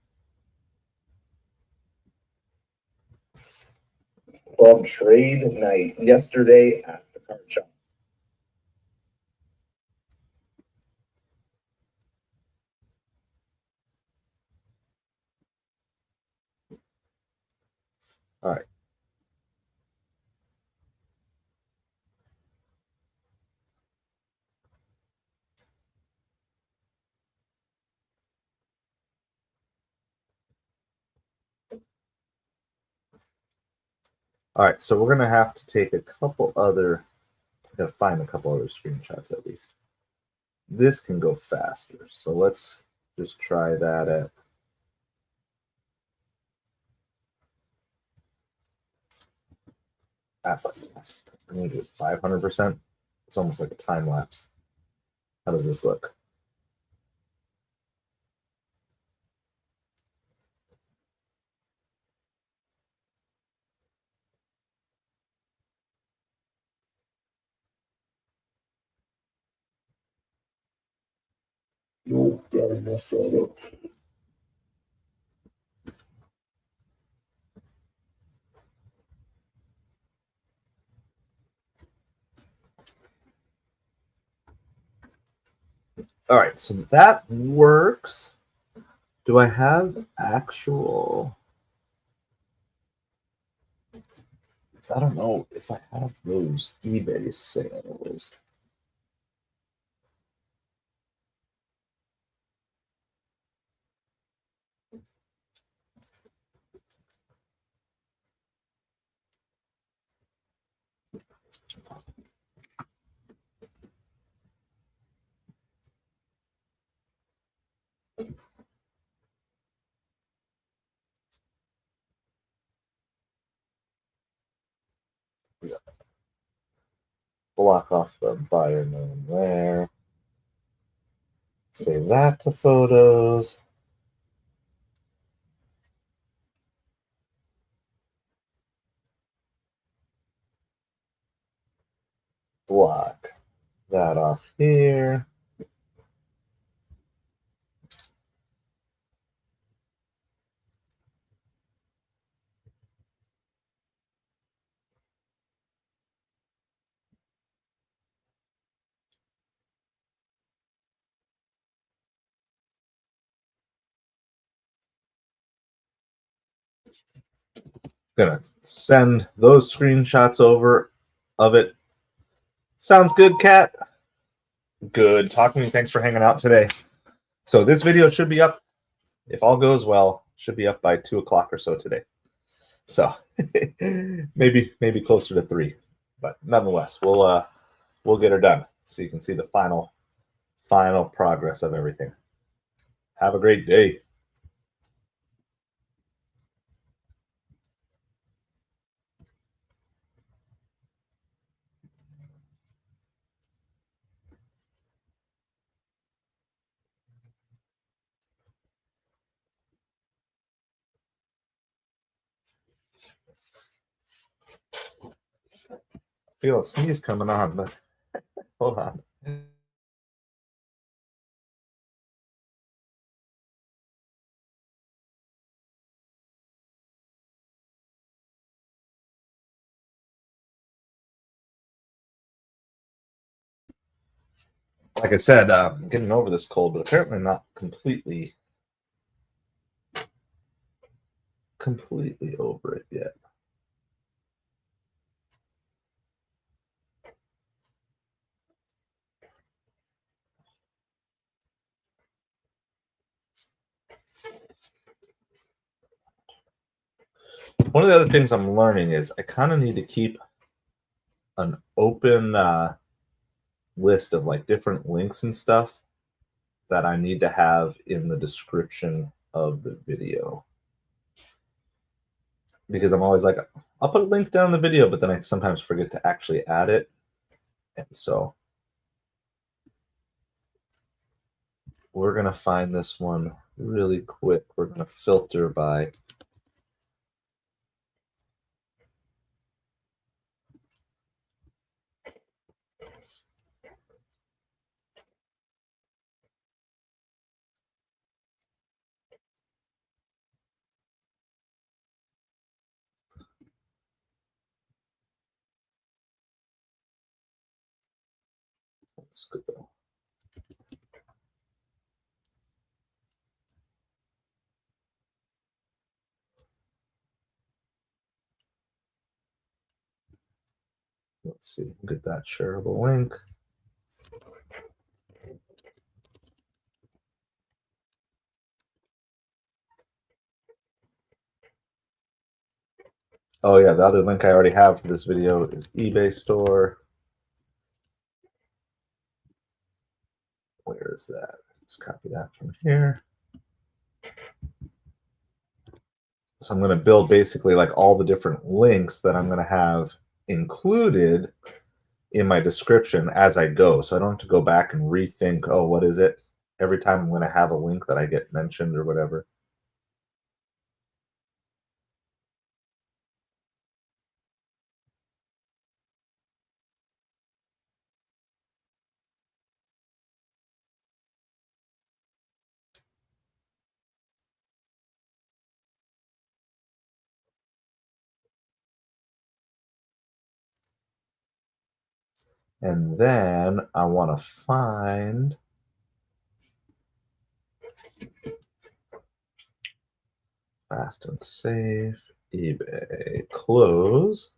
From trade night yesterday at the card shop. All right. All right, so we're gonna have to take a couple other, I gotta find a couple other screenshots at least. This can go faster, so let's just try that at that's like I'm gonna do it 500%. It's almost like a time lapse. How does this look? Nope, I messed that up. All right, so that works. Do I have actual? I don't know if I have those eBay sales. Block off the buyer name there. Save that to photos. Block that off here. Gonna send those screenshots over of it. Sounds good, Kat? Good. Talk to me. Thanks for hanging out today. So this video should be up, if all goes well, should be up by 2 o'clock or so today. So maybe closer to 3, but nonetheless, we'll get her done so you can see the final progress of everything. Have a great day. Feel a sneeze coming on, but hold on. Like I said, I'm getting over this cold, but apparently not completely over it yet. One of the other things I'm learning is I kind of need to keep an open list of like different links and stuff that I need to have in the description of the video. Because I'm always like, I'll put a link down in the video, but then I sometimes forget to actually add it. And so we're going to find this one really quick. We're going to filter by let's go. Let's see, get that shareable link. Oh yeah, the other link I already have for this video is eBay store. Where is that? Just copy that from here. So I'm going to build basically like all the different links that I'm going to have included in my description as I go. So I don't have to go back and rethink, oh, what is it? Every time I'm going to have a link that I get mentioned or whatever. And then I want to find fast and safe, eBay, close.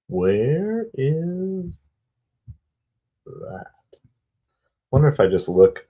Where is that? Wonder if I just look.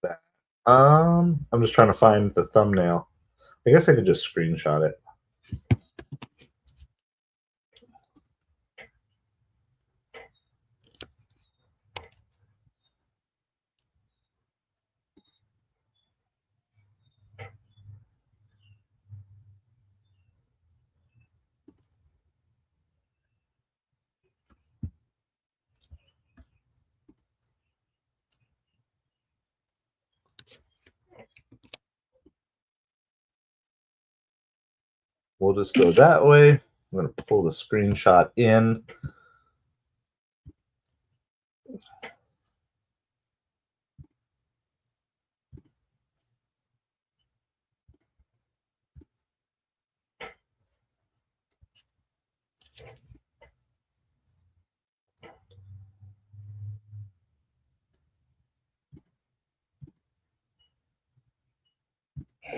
That. I'm just trying to find the thumbnail. I guess I could just screenshot it. We'll just go that way. I'm going to pull the screenshot in.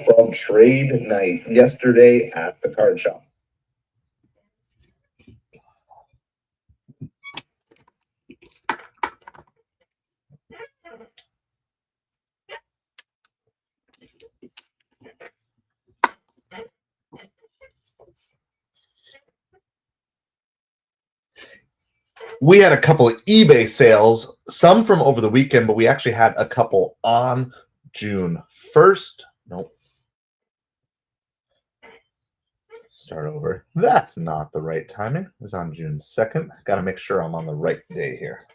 From trade night yesterday at the card shop. We had a couple of eBay sales, some from over the weekend, but we actually had a couple on June 1st. Nope. Start over. That's not the right timing. It was on June 2nd. Got to make sure I'm on the right day here.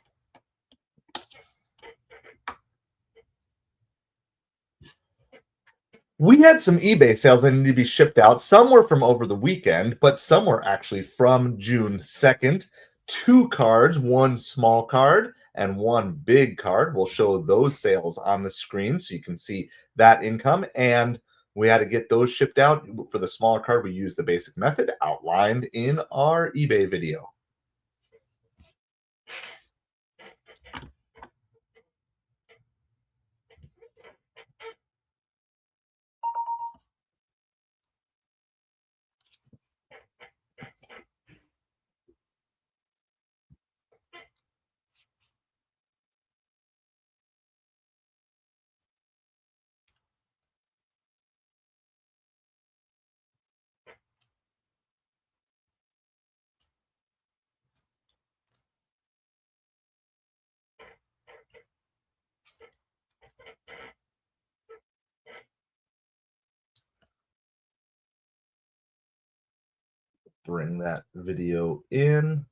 We had some eBay sales that needed to be shipped out. Some were from over the weekend, but some were actually from June 2nd. 2 cards, 1 small card, and one big card. We'll show those sales on the screen so you can see that income. And we had to get those shipped out. For the smaller card, we used the basic method outlined in our eBay video. Bring that video in.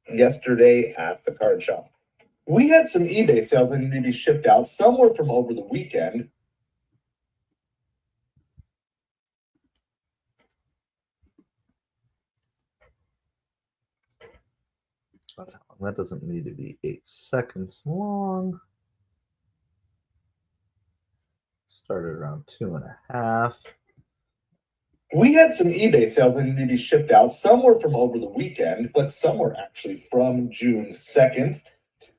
Yesterday at the card shop, we had some eBay sales that needed to be shipped out. Some were from over the weekend. That's how long. That doesn't need to be 8 seconds long. Started around 2.5. We had some eBay sales that needed to be shipped out. Some were from over the weekend, but some were actually from June 2nd.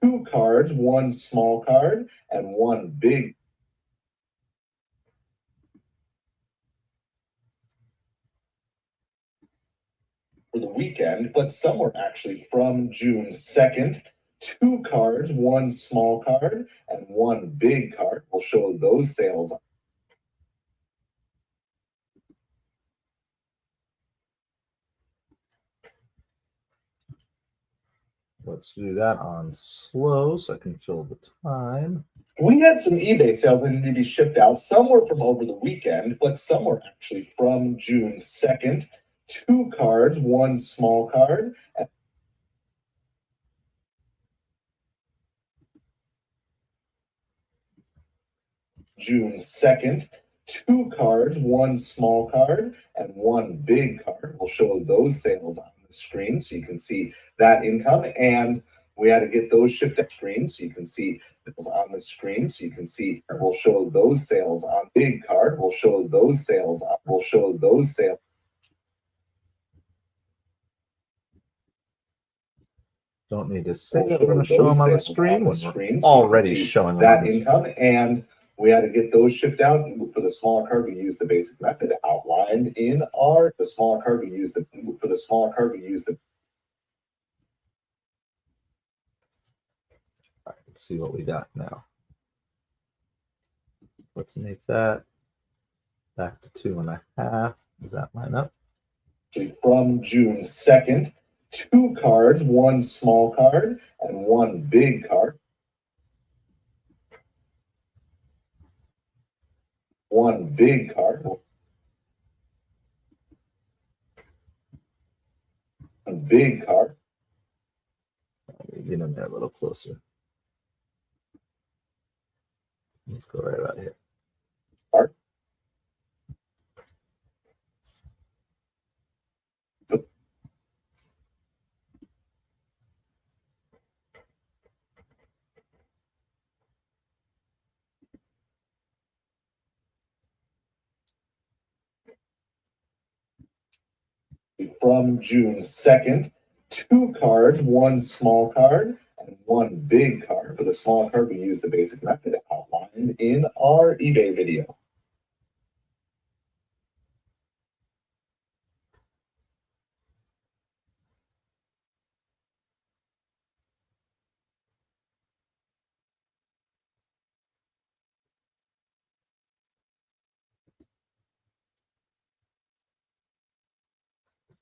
2 cards, 1 small card, and 1 big. For the weekend, but some were actually from June 2nd. 2 cards, 1 small card, and 1 big card. We'll show those sales. Let's do that on slow so I can fill the time. We had some eBay sales that needed to be shipped out. Some were from over the weekend, but some were actually from June 2nd. 2 cards, 1 small card, and June 2nd. 2 cards, 1 small card, and 1 big card. We'll show those sales on the screen so you can see that income. And we had to get those shipped to screen so you can see on the screen so you can see. We'll show those sales on big card. We'll show those sales. We'll show those sales. Don't need to say that we're going to show them on the screen when we're already showing them that income. And we had to get those shipped out. For the smaller card, we used the basic method outlined in our. The smaller card, we used the. For the smaller card, we used the. All right, let's see what we got now. Let's make that back to 2.5. Does that line up? From June 2nd, 2 cards, 1 small card, and 1 big card. 1 big card. 1 big card. Get in there a little closer. Let's go right about here. Card. From June 2nd, 2 cards, 1 small card, and 1 big card. For the small card, we use the basic method outlined in our eBay video.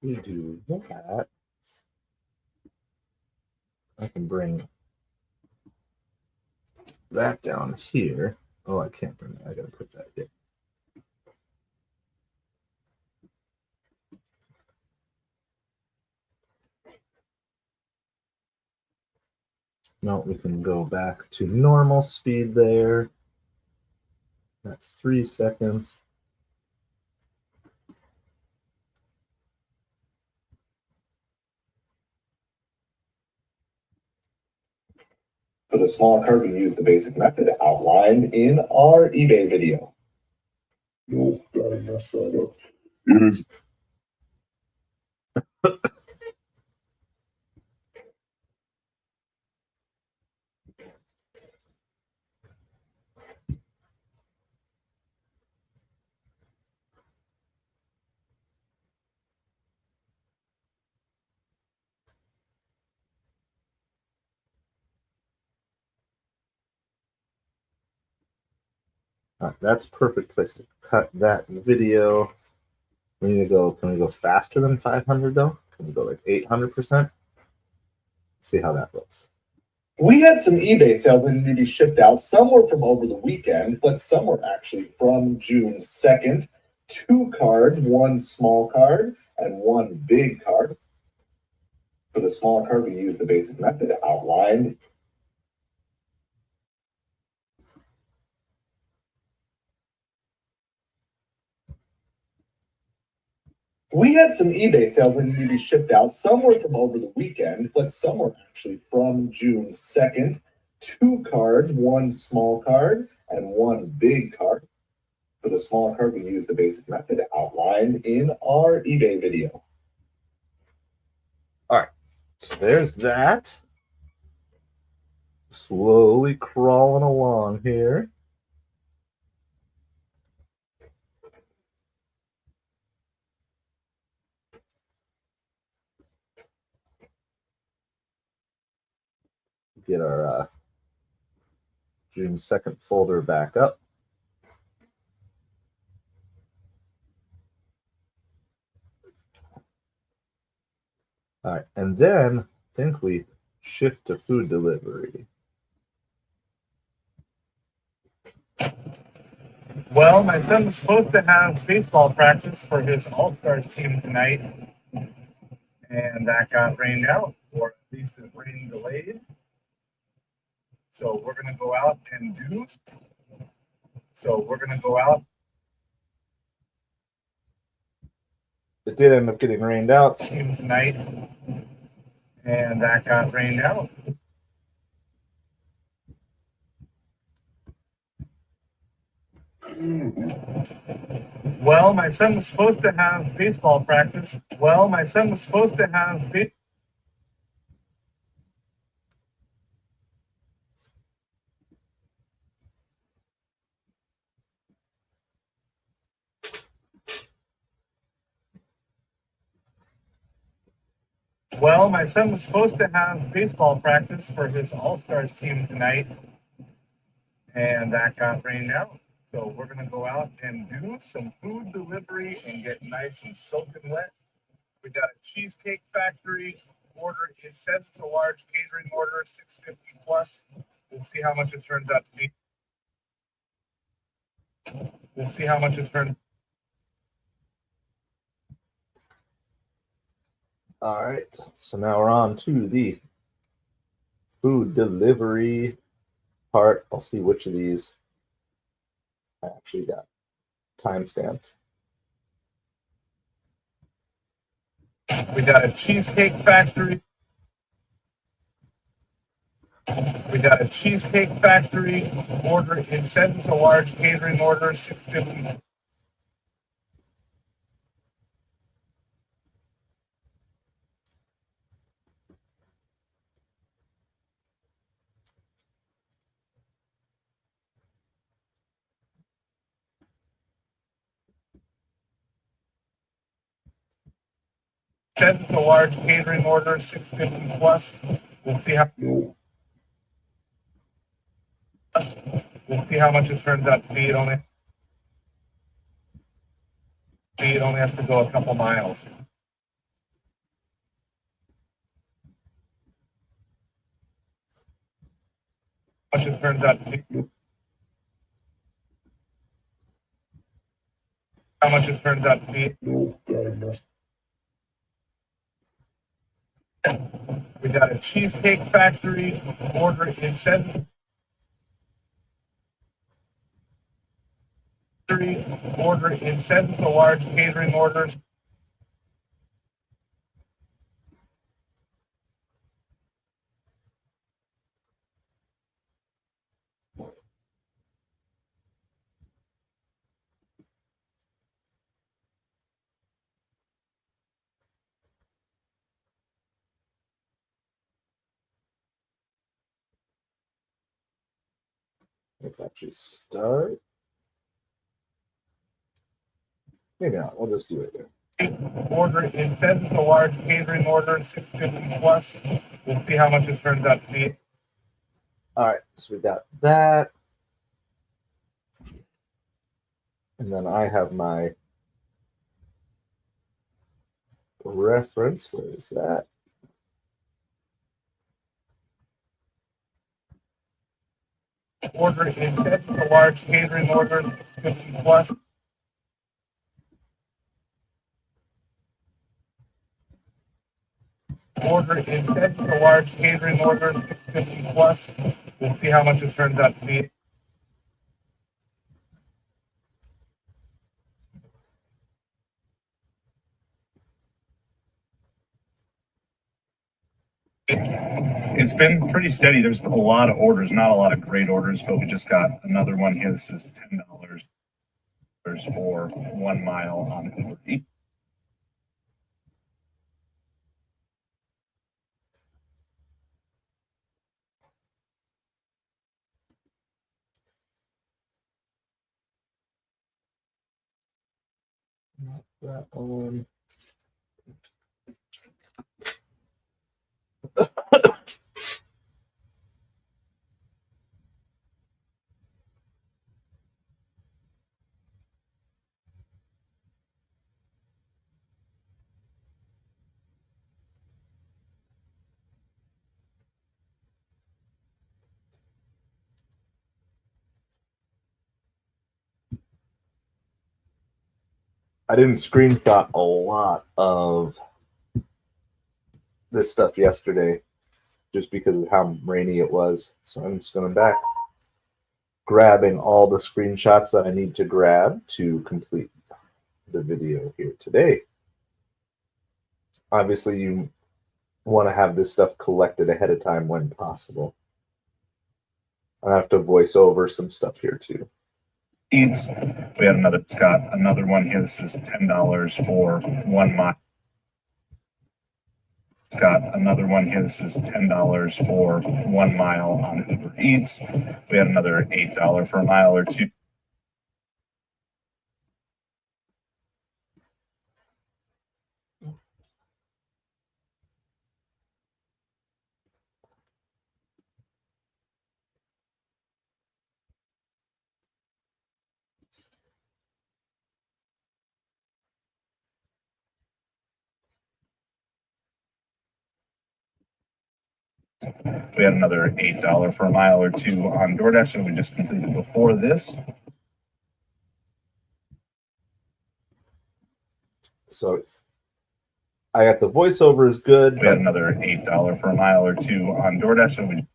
We do that. I can bring that down here. Oh, I can't bring that. I gotta put that here. No, we can go back to normal speed there. That's 3 seconds. For the small card, we use the basic method outlined in our eBay video. Nope, I messed that up. It is That's perfect place to cut that video. We need to go. Can we go faster than 500 though? Can we go like 800%? See how that looks. We had some eBay sales that needed to be shipped out. Some were from over the weekend, but some were actually from June 2nd. 2 cards, 1 small card and 1 big card. For the small card, we use the basic method outlined. We had some eBay sales that needed to be shipped out. Some were from over the weekend, but some were actually from June 2nd. 2 cards, 1 small card and 1 big card. For the small card, we use the basic method outlined in our eBay video. All right, so there's that. Slowly crawling along here. Get our June 2nd folder back up. All right, and then I think we shift to food delivery. Well, my son was supposed to have baseball practice for his All-Stars team tonight, and that got rained out, or at least it rain delayed. So we're going to go out and do. It did end up getting rained out. Team tonight, and that got rained out. Well, my son was supposed to have baseball practice. Well, my son was supposed to have baseball practice for his All-Stars team tonight, and that got rained out. So we're going to go out and do some food delivery and get nice and soaking wet. We got a Cheesecake Factory order. It says it's a large catering order, 650 plus. We'll see how much it turns out to be. We'll see how much it turns. All right, so now we're on to the food delivery part. I'll see which of these I actually got timestamped. We got a Cheesecake Factory. We got a Cheesecake Factory order. It says it's a large catering order, 650. Says it's a large catering order, 650 plus. We'll see how. no. We'll see how much it turns out to be. It only has to go a couple miles. How much it turns out to be. How much it turns out to be. Nope, I messed. We got a Cheesecake Factory order. It says it's a large catering order. Let's actually start. Maybe not. We'll just do it there. Order, it says it's a large catering order, 650 plus. We'll see how much it turns out to be. All right, so we got that. And then I have my reference. Where is that? Order, it says it's a large catering order, 650 plus. Order, it says it's a large catering order, 650 plus. We'll see how much it turns out to be. It's been pretty steady. There's a lot of orders, not a lot of great orders, but we just got another one here. This is $10 for 1 mile on Uber Eats. Not that one. I didn't screenshot a lot of this stuff yesterday just because of how rainy it was. So I'm just going back, grabbing all the screenshots that I need to grab to complete the video here today. Obviously, you want to have this stuff collected ahead of time when possible. I have to voice over some stuff here too. Eats. We had another one here. This is $10 for 1 mile. Got another one here. This is $10 for 1 mile on Uber Eats. We had another $8 for a mile or two. We had another $8 for a mile or two on DoorDash that we just completed before this. So I got the voiceover is good. We had another $8 for a mile or two on DoorDash that we.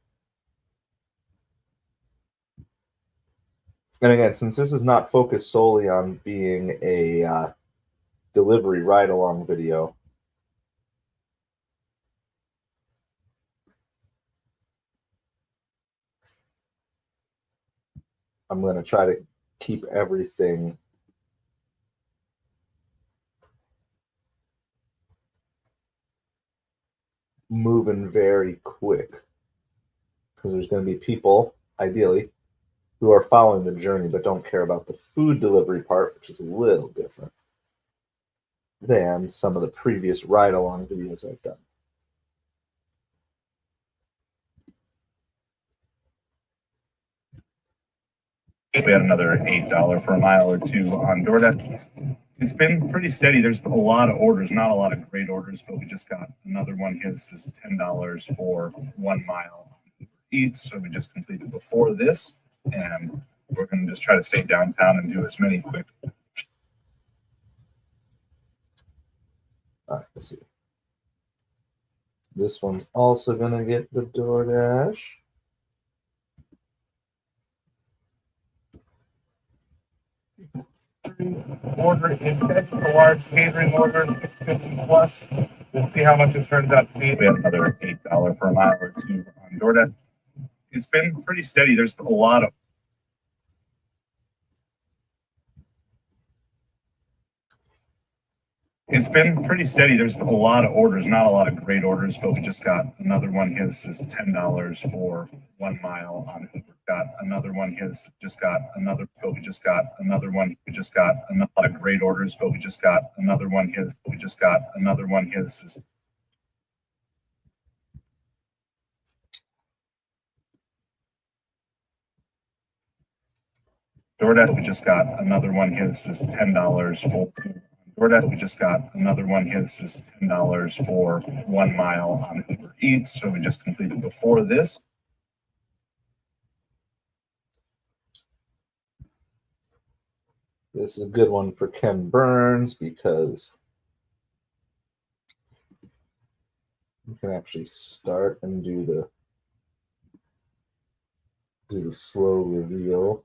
And again, since this is not focused solely on being a delivery ride-along video, I'm going to try to keep everything moving very quick because there's going to be people, ideally, who are following the journey but don't care about the food delivery part, which is a little different than some of the previous ride-along videos I've done. We had another $8 for a mile or two on DoorDash. It's been pretty steady. There's a lot of orders, not a lot of great orders, but we just got another one here. This is $10 for 1 mile on Uber Eats. So we just completed before this, and we're going to just try to stay downtown and do as many quick. All right, let's see. This one's also going to get the DoorDash. Order, it says it's a large catering order, 650 plus. We'll see how much it turns out to be. We had another $8 for a mile or two on DoorDash. It's been pretty steady. There's a lot of. It's been pretty steady. There's been a lot of orders, not a lot of great orders, but we just got another one. His is $10 for 1 mile on Uber. Got another one. His just got another, but we just got another one. We just got a lot of great orders, but we just got another one. His, we just got another one. His is DoorDash. We just got another one. His is $10 for DoorDash. We just got another one. His is $10 for 1 mile on Uber Eats. So we just completed before this. This is a good one for Ken Burns because you can actually start and do the slow reveal.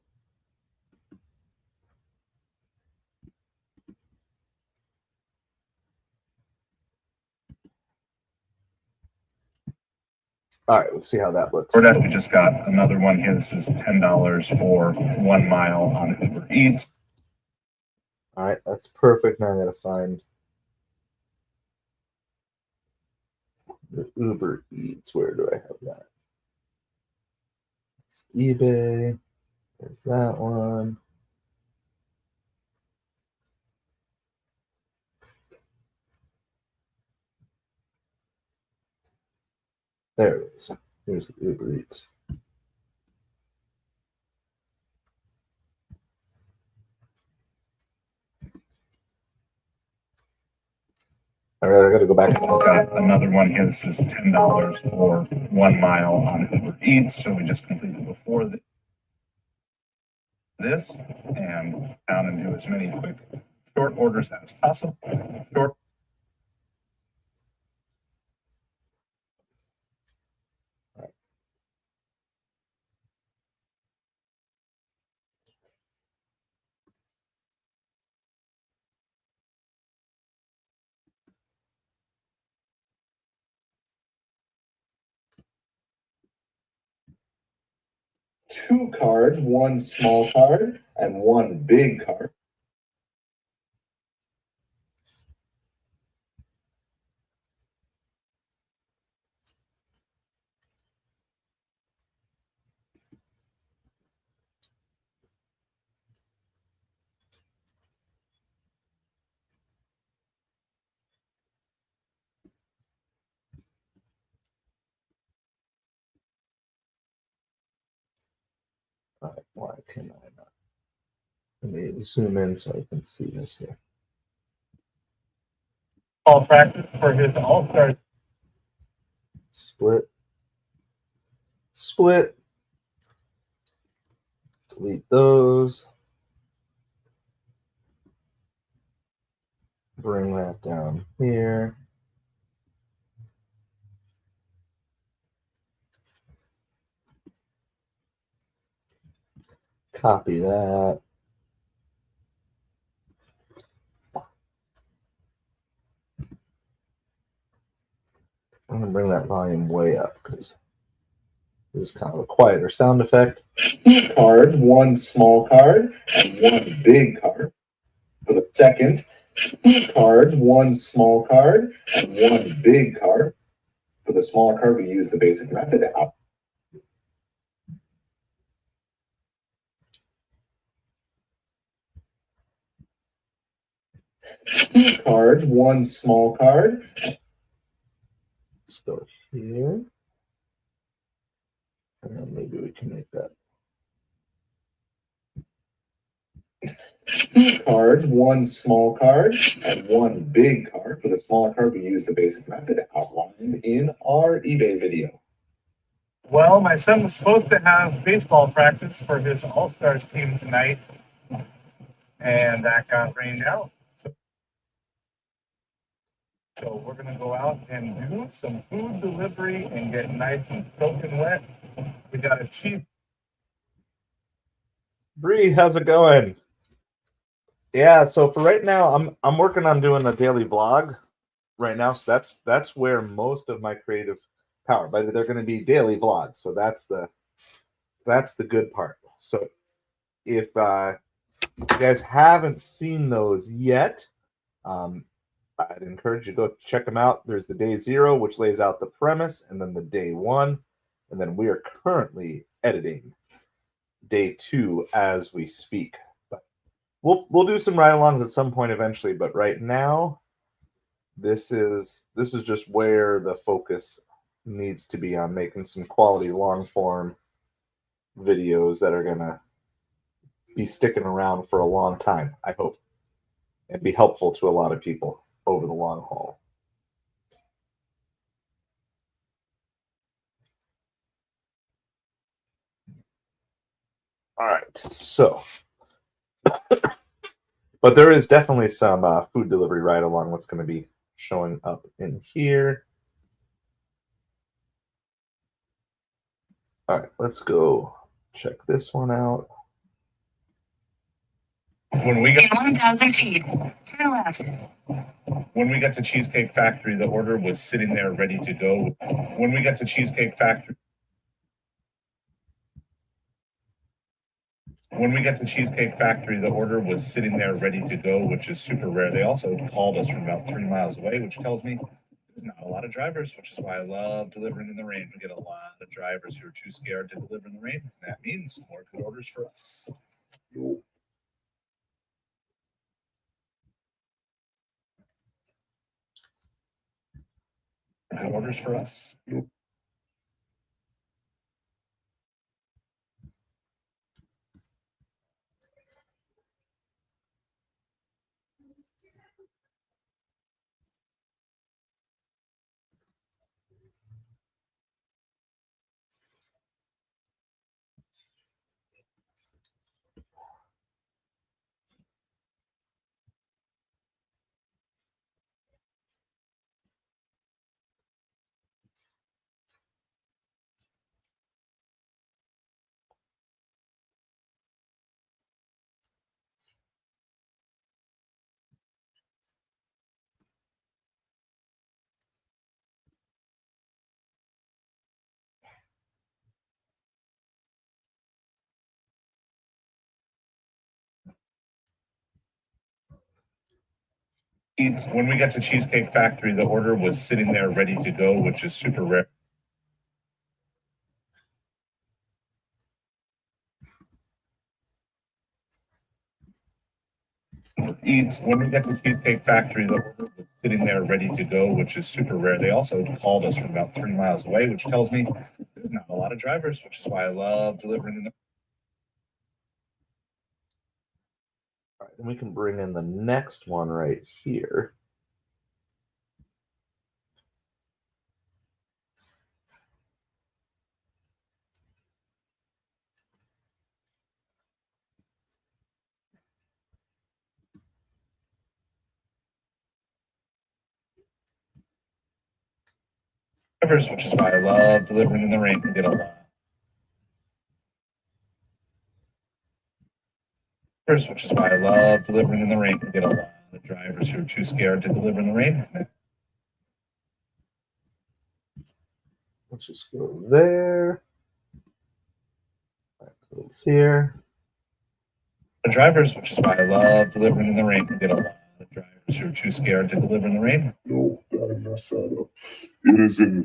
All right, let's see how that looks. DoorDash. We just got another one. His is $10 for 1 mile on Uber Eats. All right, that's perfect. Now I gotta find the Uber Eats. Where do I have that? It's eBay. There's that one. There it is. Here's the Uber Eats. All right, I got to go back. Got another one. His is $10 for 1 mile on Uber Eats. So we just completed before this and down and do as many quick short orders as possible. Short. Two cards, one small card and one big card. All right, why can I not? Let me zoom in so I can see this here. All practice for his all-star. Split. Split. Delete those. Bring that down here. Copy that. I'm gonna bring that volume way up because this is kind of a quieter sound effect. Two cards, one small card and one big card. For the second, two cards, one small card and one big card. For the smaller card, we use the basic method. Two cards, one small card. Let's go here. And then maybe we can make that. Two cards, one small card and one big card. For the smaller card, we use the basic method outlined in our eBay video. Well, my son was supposed to have baseball practice for his all-stars team tonight, and that got rained out. So we're gonna go out and do some food delivery and get nice and soaking wet. We got a cheese. Bree, how's it going? Yeah, so for right now, I'm working on doing a daily vlog right now. So that's where most of my creative power. But they're going to be daily vlogs, so that's the good part. So if you guys haven't seen those yet, I'd encourage you to go check them out. There's the day 0, which lays out the premise, and then the day 1, and then we are currently editing day 2 as we speak. But we'll do some ride-alongs at some point eventually. But right now, this is just where the focus needs to be on making some quality long-form videos that are gonna be sticking around for a long time, I hope, and be helpful to a lot of people over the long haul. All right, so, but there is definitely some food delivery ride along that's going to be showing up in here. All right, let's go check this one out. When we got 1,000 feet, turn left. when we got to Cheesecake Factory, the order was sitting there ready to go. When we got to Cheesecake Factory, the order was sitting there ready to go, which is super rare. They also called us from about 3 miles away, which tells me there's not a lot of drivers, which is why I love delivering in the rain. We get a lot of drivers who are too scared to deliver in the rain. And that means more good orders for us. Nope. Good orders for us. Nope. When we got to Cheesecake Factory, the order was sitting there ready to go, which is super rare. When we got to Cheesecake Factory, the order was sitting there ready to go, which is super rare. They also called us from about 3 miles away, which tells me there's not a lot of drivers, which is why I love delivering in the. All right, then we can bring in the next one right here. Drivers, which is why I love delivering in the rain. We get a lot. Which is why I love delivering in the rain. We get a lot of drivers who are too scared to deliver in the rain. Let's just go there. That goes here. Drivers, which is why I love delivering in the rain. We get a lot of drivers who are too scared to deliver in the rain. Nope. I messed that up. It is in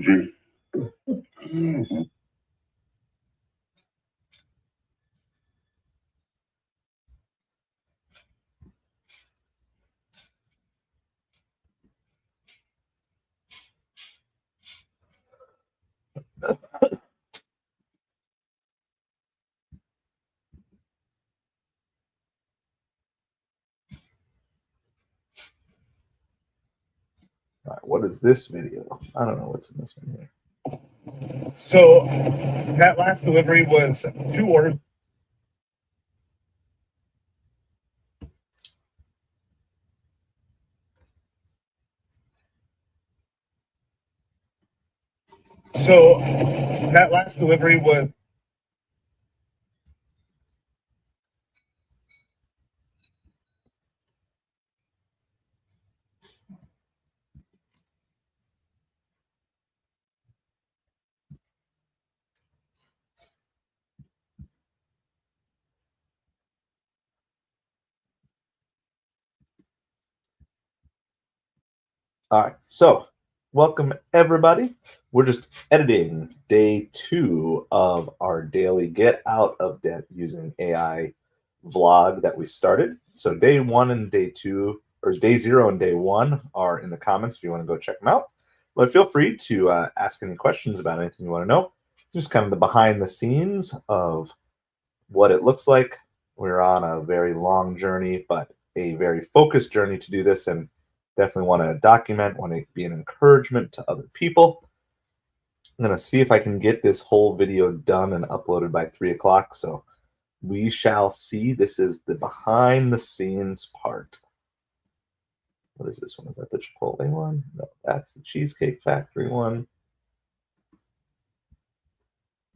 All right, what is this video? I don't know what's in this one here. So that last delivery was 2 orders. So that last delivery was All right, so welcome everybody. We're just editing day 2 of our daily Get Out of Debt Using AI vlog that we started. So day 1 and day 2, or day 0 and day 1 are in the comments if you want to go check them out. But feel free to ask any questions about anything you want to know. Just kind of the behind the scenes of what it looks like. We're on a very long journey, but a very focused journey to do this, and definitely want to document, want to be an encouragement to other people. I'm going to see if I can get this whole video done and uploaded by 3 o'clock. So we shall see. This is the behind the scenes part. What is this one? Is that the Chipotle one? No, that's the Cheesecake Factory one.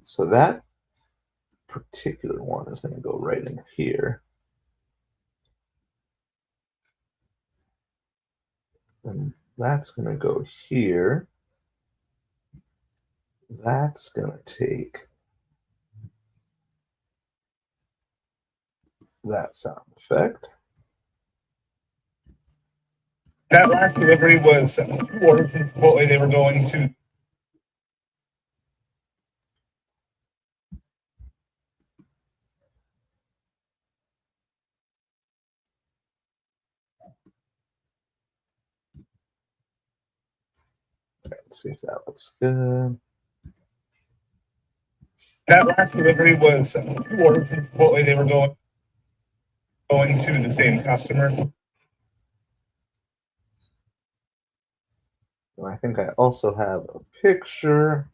So that particular one is going to go right in here. And that's going to go here. That's going to take that sound effect. That last delivery was ordered from Chipotle. They were going to. Let's see if that looks good. That last delivery was ordered from Chipotle. They were going to the same customer. And I think I also have a picture.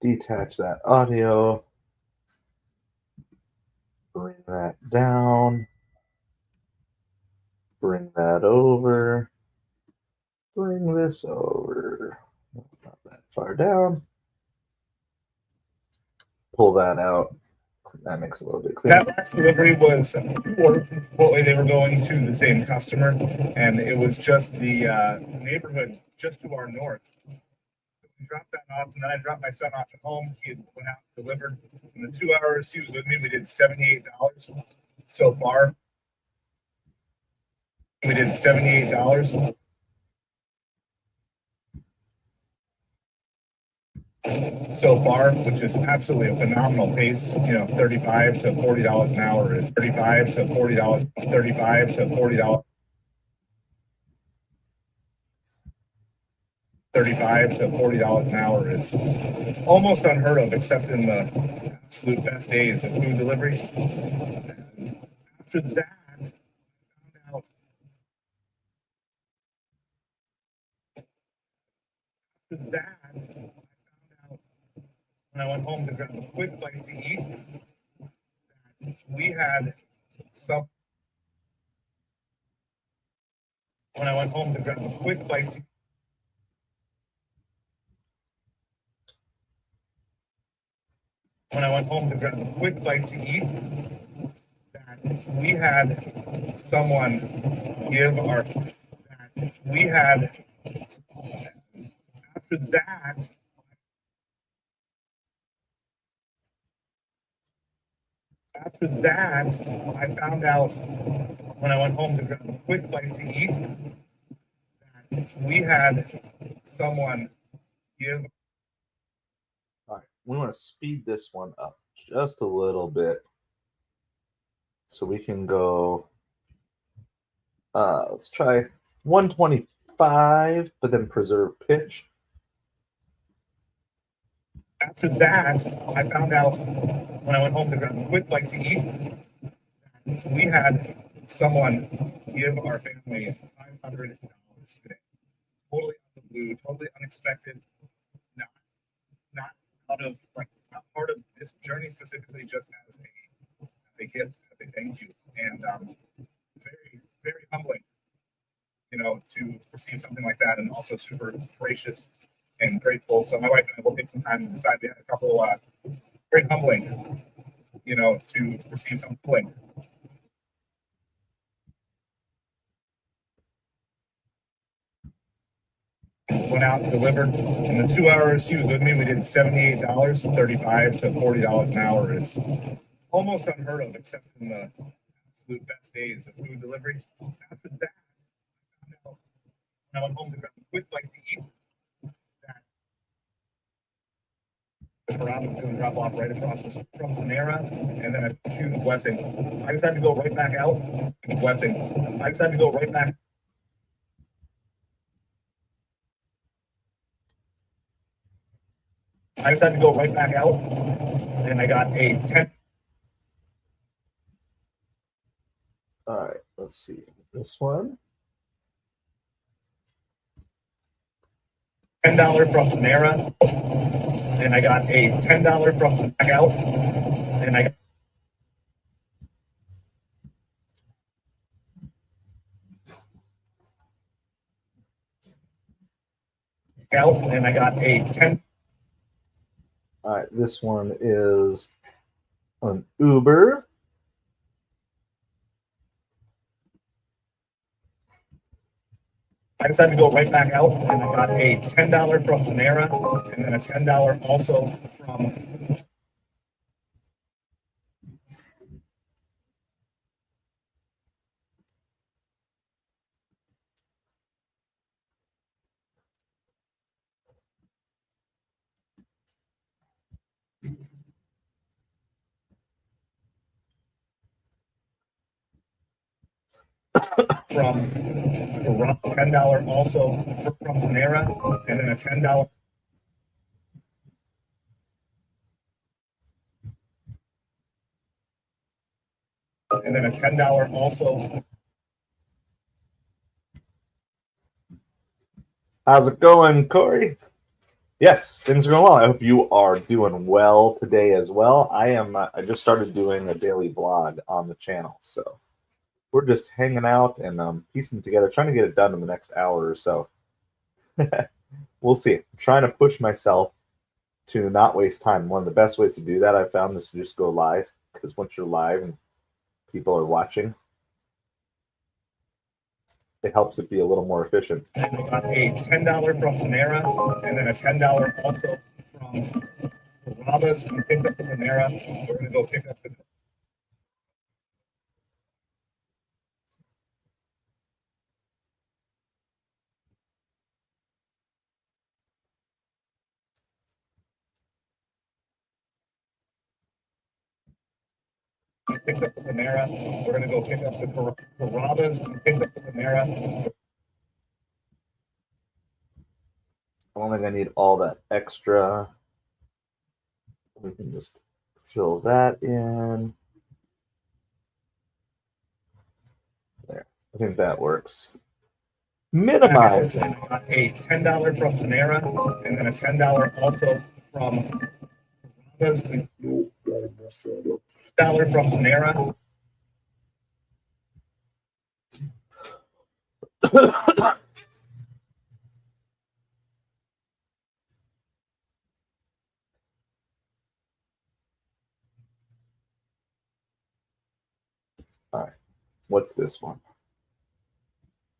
Detach that audio. Bring that down. Bring that over. Bring this over. Not that far down. Pull that out. That makes it a little bit clearer. That last delivery was ordered from Chipotle. They were going to the same customer, and it was just the neighborhood just to our north. We dropped that off, and then I dropped my son off at home. He went out and delivered. In the 2 hours he was with me, we did $78 so far. We did $78 so far, which is absolutely a phenomenal pace. You know, $35 to $40 an hour is $35 to $40, $35 to $40. $35 to $40 an hour is almost unheard of, except in the absolute best days of food delivery. After that, I found out. After that, I found out when I went home to grab a quick bite to eat, that we had some. When I went home to grab a quick bite to when I went home to grab a quick bite to eat, that we had someone give our that we had after that after that I found out when I went home to grab a quick bite to eat that we had someone give. All right, we want to speed this one up just a little bit so we can go. Let's try 125, but then preserve pitch. After that, I found out when I went home to grab a quick bite to eat, we had someone give our family $500 today. Totally out of the blue, totally unexpected, not out of not part of this journey specifically, just as a gift, as a thank you, and very very humbling, you know, to receive something like that, and also super gracious and grateful. So my wife and I will take some time and decide. We had a couple very humbling, you know, to receive something. went out and delivered. In the 2 hours he was with me, we did $78. $35 to $40 an hour is almost unheard of, except in the absolute best days of food delivery. After that, I went home to grab a quick bite to eat. Rob was going to drop off right across the street from Panera, and then to Blessing. I decided to go right back out. Blessing. I decided to go right back. I decided to go right back out, and I got a 10. All right, let's see this one. $10 from Panera, and I got a $10 from back out, and I out, and I got a 10. All right, this one is an Uber. I decided to go right back out, and I got a $10 from Panera, and then a $10 also from. From $10 also from Panera, and then a $10. And then a $10 also. How's it going, Corey? Yes, things are going well. I hope you are doing well today as well. I am. I just started doing a daily vlog on the channel, so we're just hanging out and piecing together, trying to get it done in the next hour or so. We'll see. I'm trying to push myself to not waste time. One of the best ways to do that I've found is to just go live, because once you're live and people are watching, it helps it be a little more efficient. I got a $10 from Panera, and then a $10 also from Robas. We picked up the Panera. We're gonna go pick up the. Picked up the Panera. We're gonna go pick up the Carrabba's. We picked up the Panera. I don't think I need all that extra. We can just fill that in. There. I think that works. Minimize. I got a $10 from Panera, and then a $10 also from Carrabba's. Nope, I messed that up. $1 from Panera. All right. What's this one?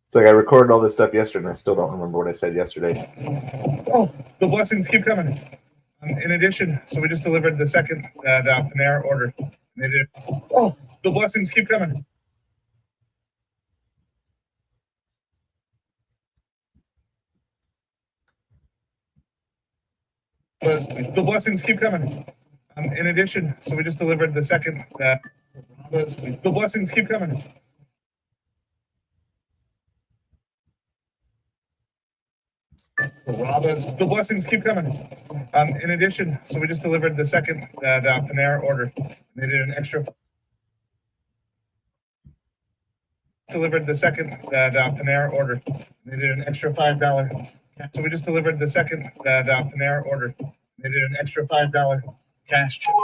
It's like I recorded all this stuff yesterday and I still don't remember what I said yesterday. Oh, the blessings keep coming. In addition, so we just delivered the second Panera order. They did. Oh, the blessings keep coming. The blessings keep coming. In addition, so we just delivered the second. The blessings keep coming. The blessings keep coming. In addition, so we just delivered the second Panera order. They did an extra. Delivered the second Panera order. They did an extra $5. So we just delivered the second Panera order. They did an extra $5 cash check.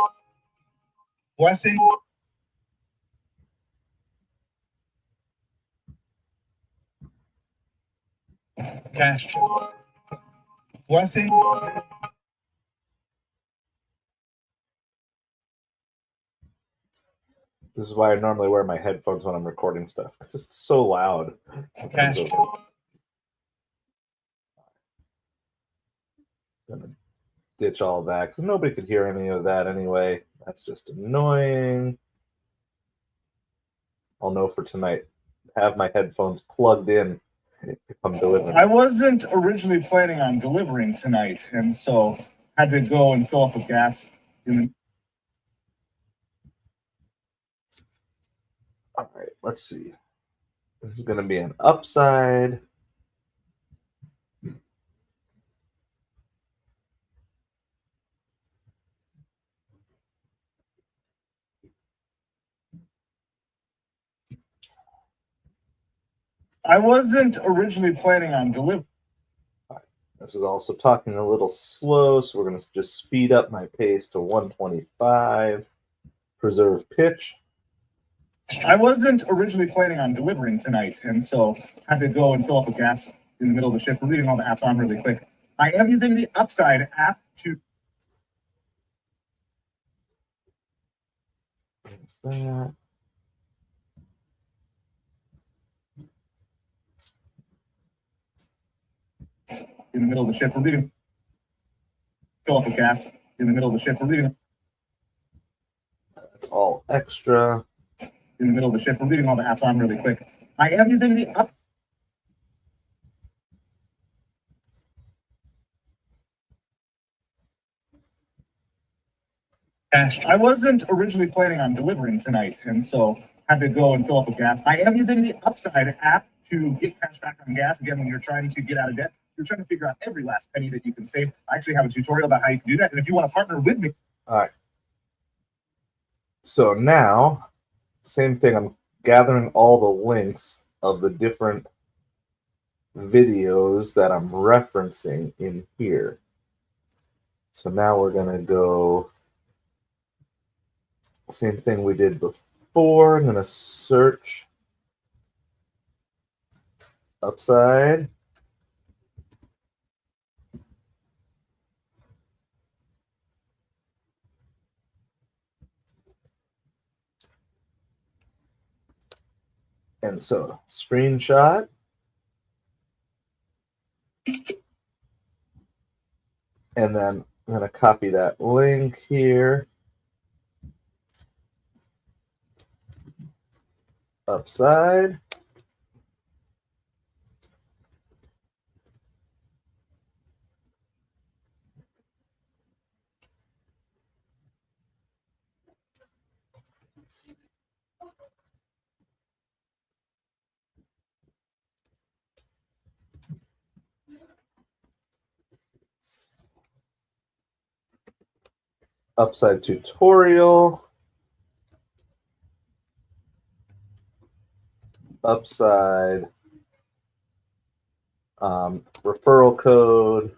Blessing. Cash check. Blessing. This is why I normally wear my headphones when I'm recording stuff, because it's so loud. Cash check. ditch all that because nobody could hear any of that anyway. That's just annoying. I'll know for tonight. Have my headphones plugged in if I'm delivering. I wasn't originally planning on delivering tonight, and so had to go and fill up with gas. All right, let's see. This is going to be an upside. I wasn't originally planning on delivering. This is also talking a little slow, so we're going to just speed up my pace to 125. Preserve pitch. I wasn't originally planning on delivering tonight, and so had to go and fill up with gas in the middle of the shift. We're leaving all the apps on really quick. I am using the Upside app to. There's that. In the middle of the shift, we're leaving. Fill up with gas in the middle of the shift. We're leaving. That's all extra. In the middle of the shift, we're leaving all the apps on really quick. I am using the up. I wasn't originally planning on delivering tonight, and so had to go and fill up with gas. I am using the Upside app to get cash back on gas. Again, when you're trying to get out of debt, you're trying to figure out every last penny that you can save. I actually have a tutorial about how you can do that, and if you want to partner with me. All right. So now, same thing. I'm gathering all the links of the different videos that I'm referencing in here. So now we're going to go, same thing we did before. I'm going to search Upside. And so, screenshot. And then I'm going to copy that link here. Upside. Upside tutorial. Upside referral code.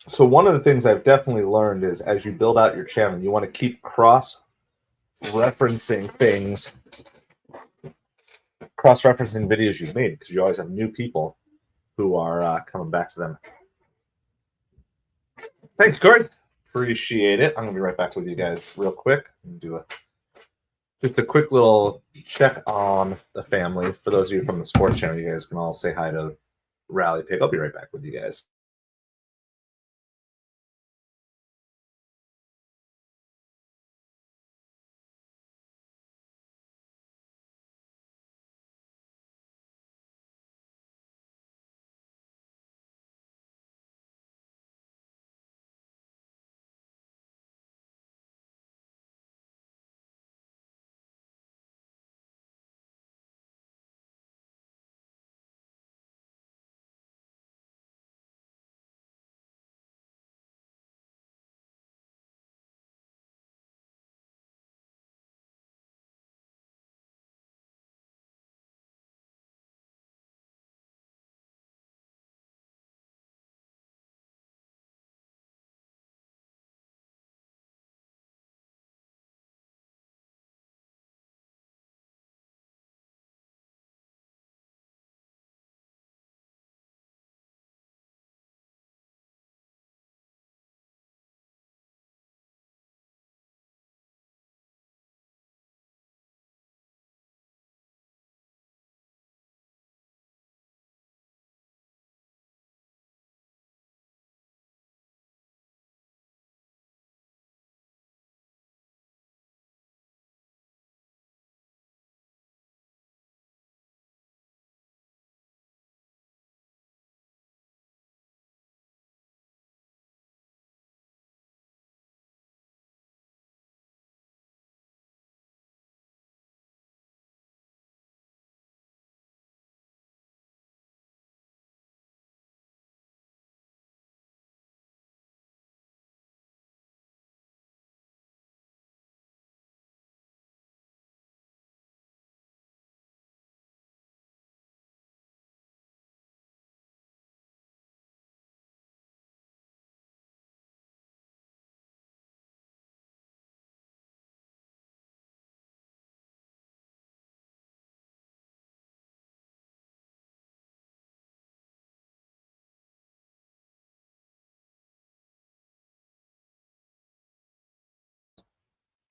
So one of the things I've definitely learned is as you build out your channel, you want to keep cross-referencing things, cross-referencing videos you've made, because you always have new people who are coming back to them. Thanks, Corey. Appreciate it. I'm going to be right back with you guys real quick and do just a quick little check on the family. For those of you from the sports channel, you guys can all say hi to Rally Pig. I'll be right back with you guys.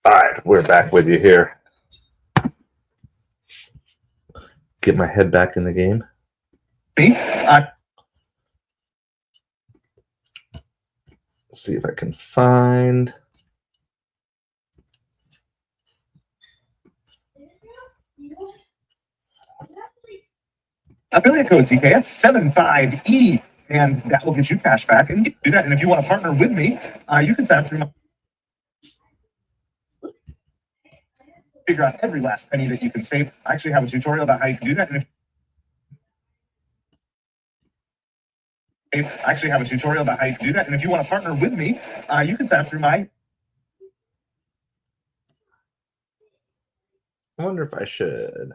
All right, we're back with you here. Get my head back in the game. Let's see if I can find. Affiliate code CKS75E, and that will get you cash back. And you can do that. And if you want to partner with me, you can sign up through my figure out every last penny that you can save. I actually have a tutorial about how you can do that. And if you want to partner with me, you can sign up through my. I wonder if I should.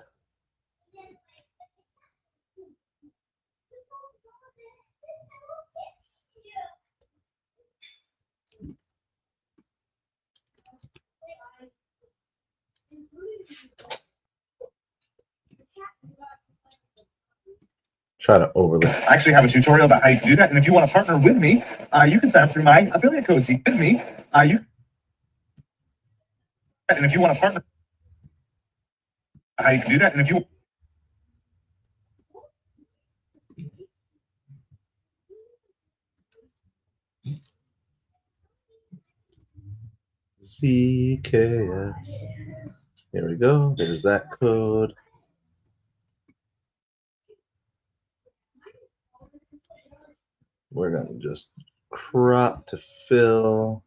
Try to overlay. I actually have a tutorial about how you can do that. And if you want to partner with me, you can sign up through my affiliate code. See, with me, and if you want to partner, how you can do that. And if you CKS. Here we go. There's that code. We're going to just crop to fill.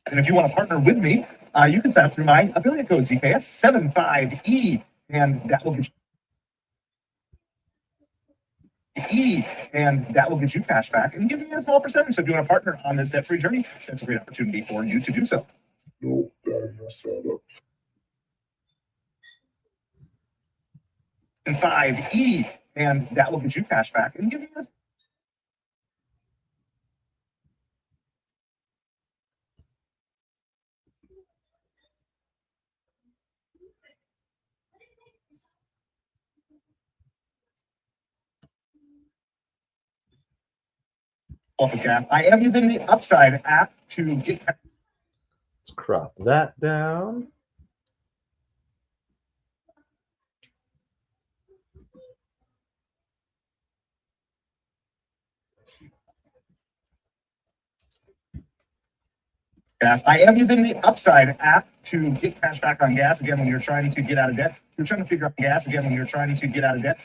And if you want to partner with me, you can sign up through my affiliate code CKS75E, and that will get you cash back and give me a small percentage. So if you want to partner on this debt-free journey, that's a great opportunity for you to do so. Nope, that messed that up. And 5E, and that will get you cash back and give me a off of gas. I am using the Upside app to get. Let's crop that down. Gas. I am using the Upside app to get cash back on gas again when you're trying to get out of debt. You're trying to figure out gas again when you're trying to get out of debt.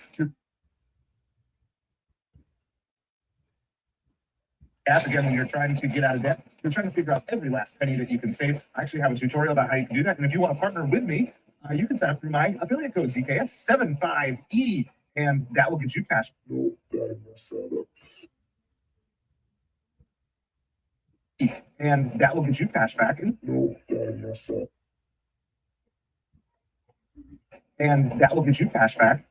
Gas again when you're trying to get out of debt. You're trying to figure out every last penny that you can save. I actually have a tutorial about how you can do that. And if you want to partner with me, you can sign up through my affiliate code CKS75E, and that will get you cash. Nope, that messed that up. And that will get you cash back. Nope, that messed that up. And that will get you cash back.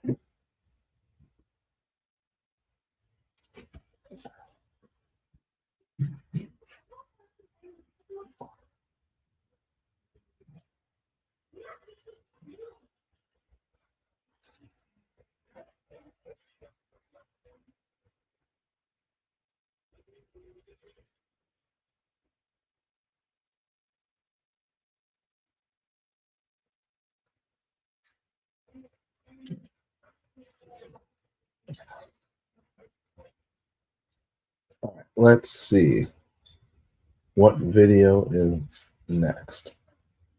All right, let's see what video is next.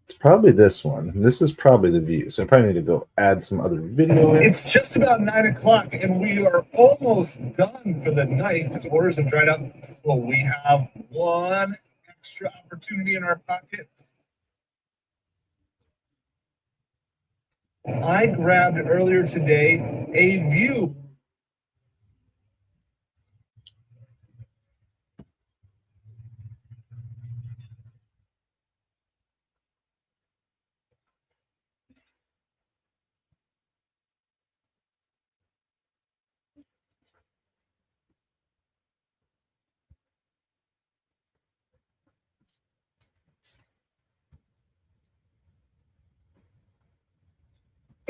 It's probably this one. This is probably the view. So I probably need to go add some other video in. It's just about 9 o'clock, and we are almost done for the night because orders have dried up. Well, we have one extra opportunity in our pocket. I grabbed earlier today a view.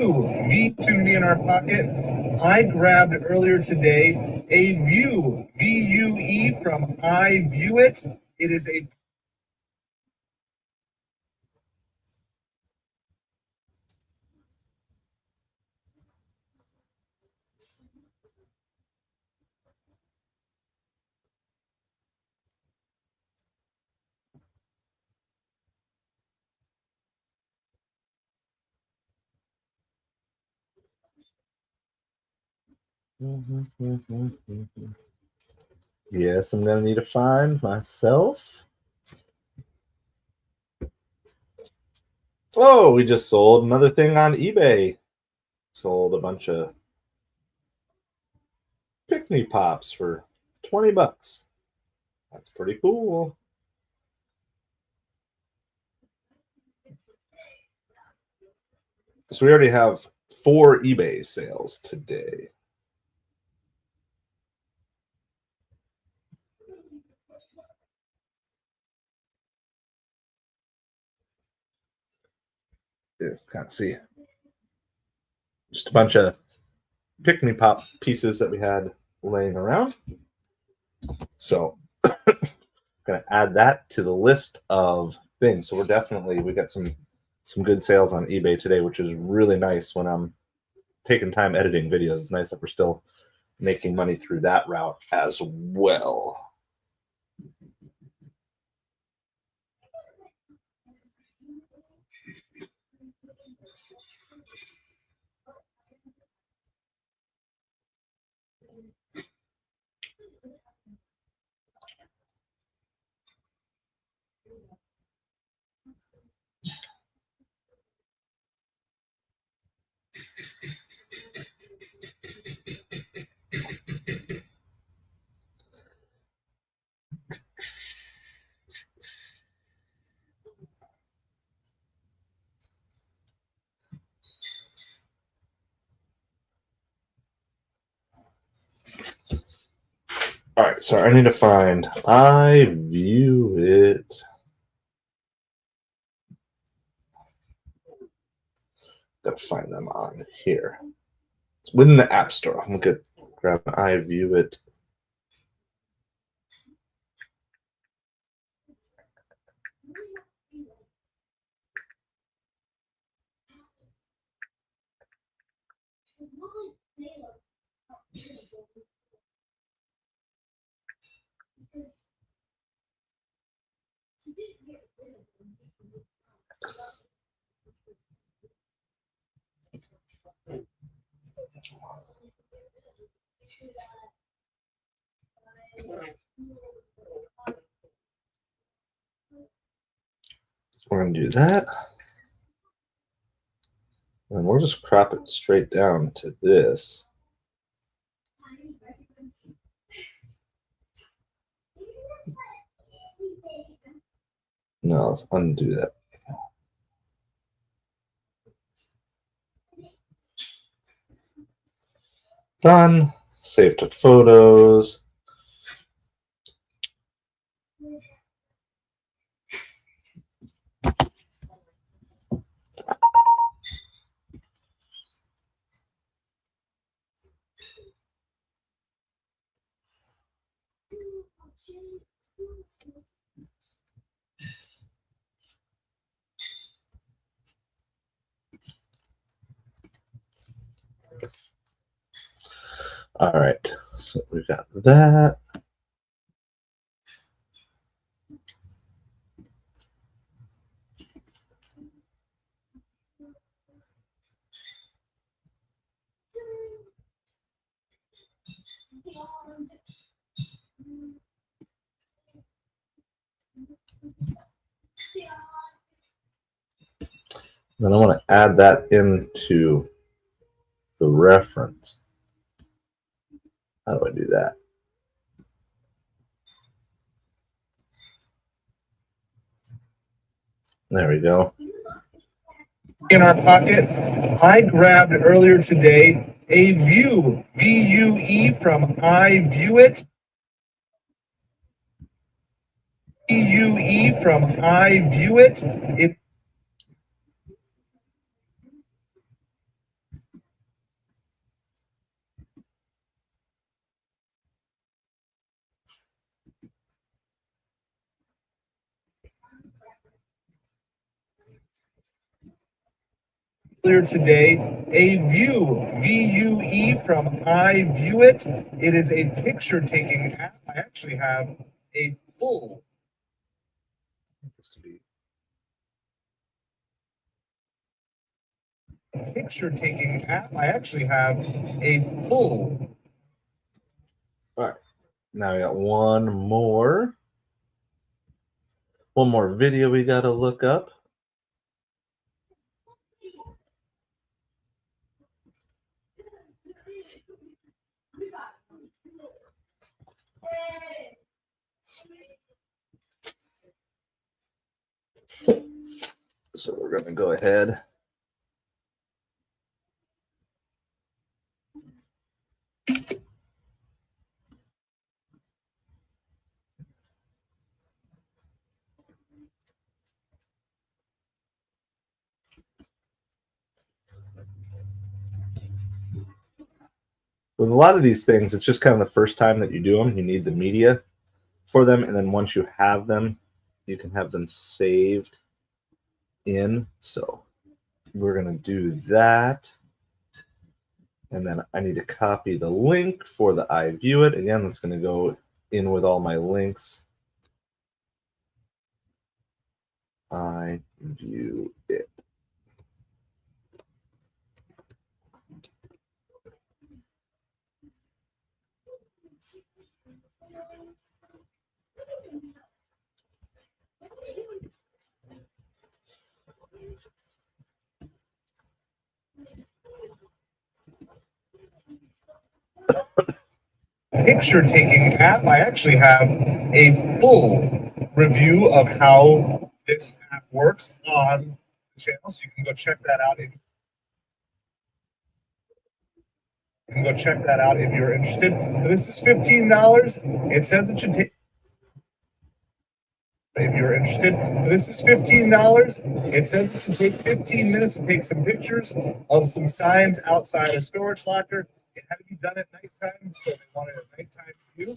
V to me in our pocket. I grabbed earlier today a Vue, VUE from I View It. It is a Yes, I'm gonna need to find myself. Oh, we just sold another thing on eBay. Sold a bunch of Pick-Me Pops for 20 bucks. That's pretty cool. So we already have 4 eBay sales today. Just kind of see just a bunch of Pick-Me Pop pieces that we had laying around. So I'm gonna add that to the list of things. So we got some good sales on eBay today, which is really nice when I'm taking time editing videos. It's nice that we're still making money through that route as well. All right, so I need to find I View It. Gotta find them on here. It's within the App Store. I'm gonna grab an I View It. We're gonna do that. And we'll just crop it straight down to this. No, let's undo that. Done. Save to photos. All right, so we got that. Then I want to add that into the reference. How do I do that? There we go. in our pocket. I grabbed earlier today a Vue, VUE from I View It. VUE from I View It. Earlier today, a view, VUE from I View It. It is a picture taking app. I actually have a full picture taking app. I actually have a full. All right. Now we got one more video we got to look up. So we're going to go ahead. With a lot of these things, it's just kind of the first time that you do them. You need the media for them. And then once you have them, you can have them saved in. So we're going to do that. And then I need to copy the link for the I View It. Again, that's going to go in with all my links. I View It. Picture taking app. I actually have a full review of how this app works on the channel, so you can go check that out. You can go check that out if you're interested. This is $15. It says it should take. If you're interested, this is $15. It says it should take 15 minutes to take some pictures of some signs outside a storage locker. It had to be done at nighttime, so they wanted a nighttime view.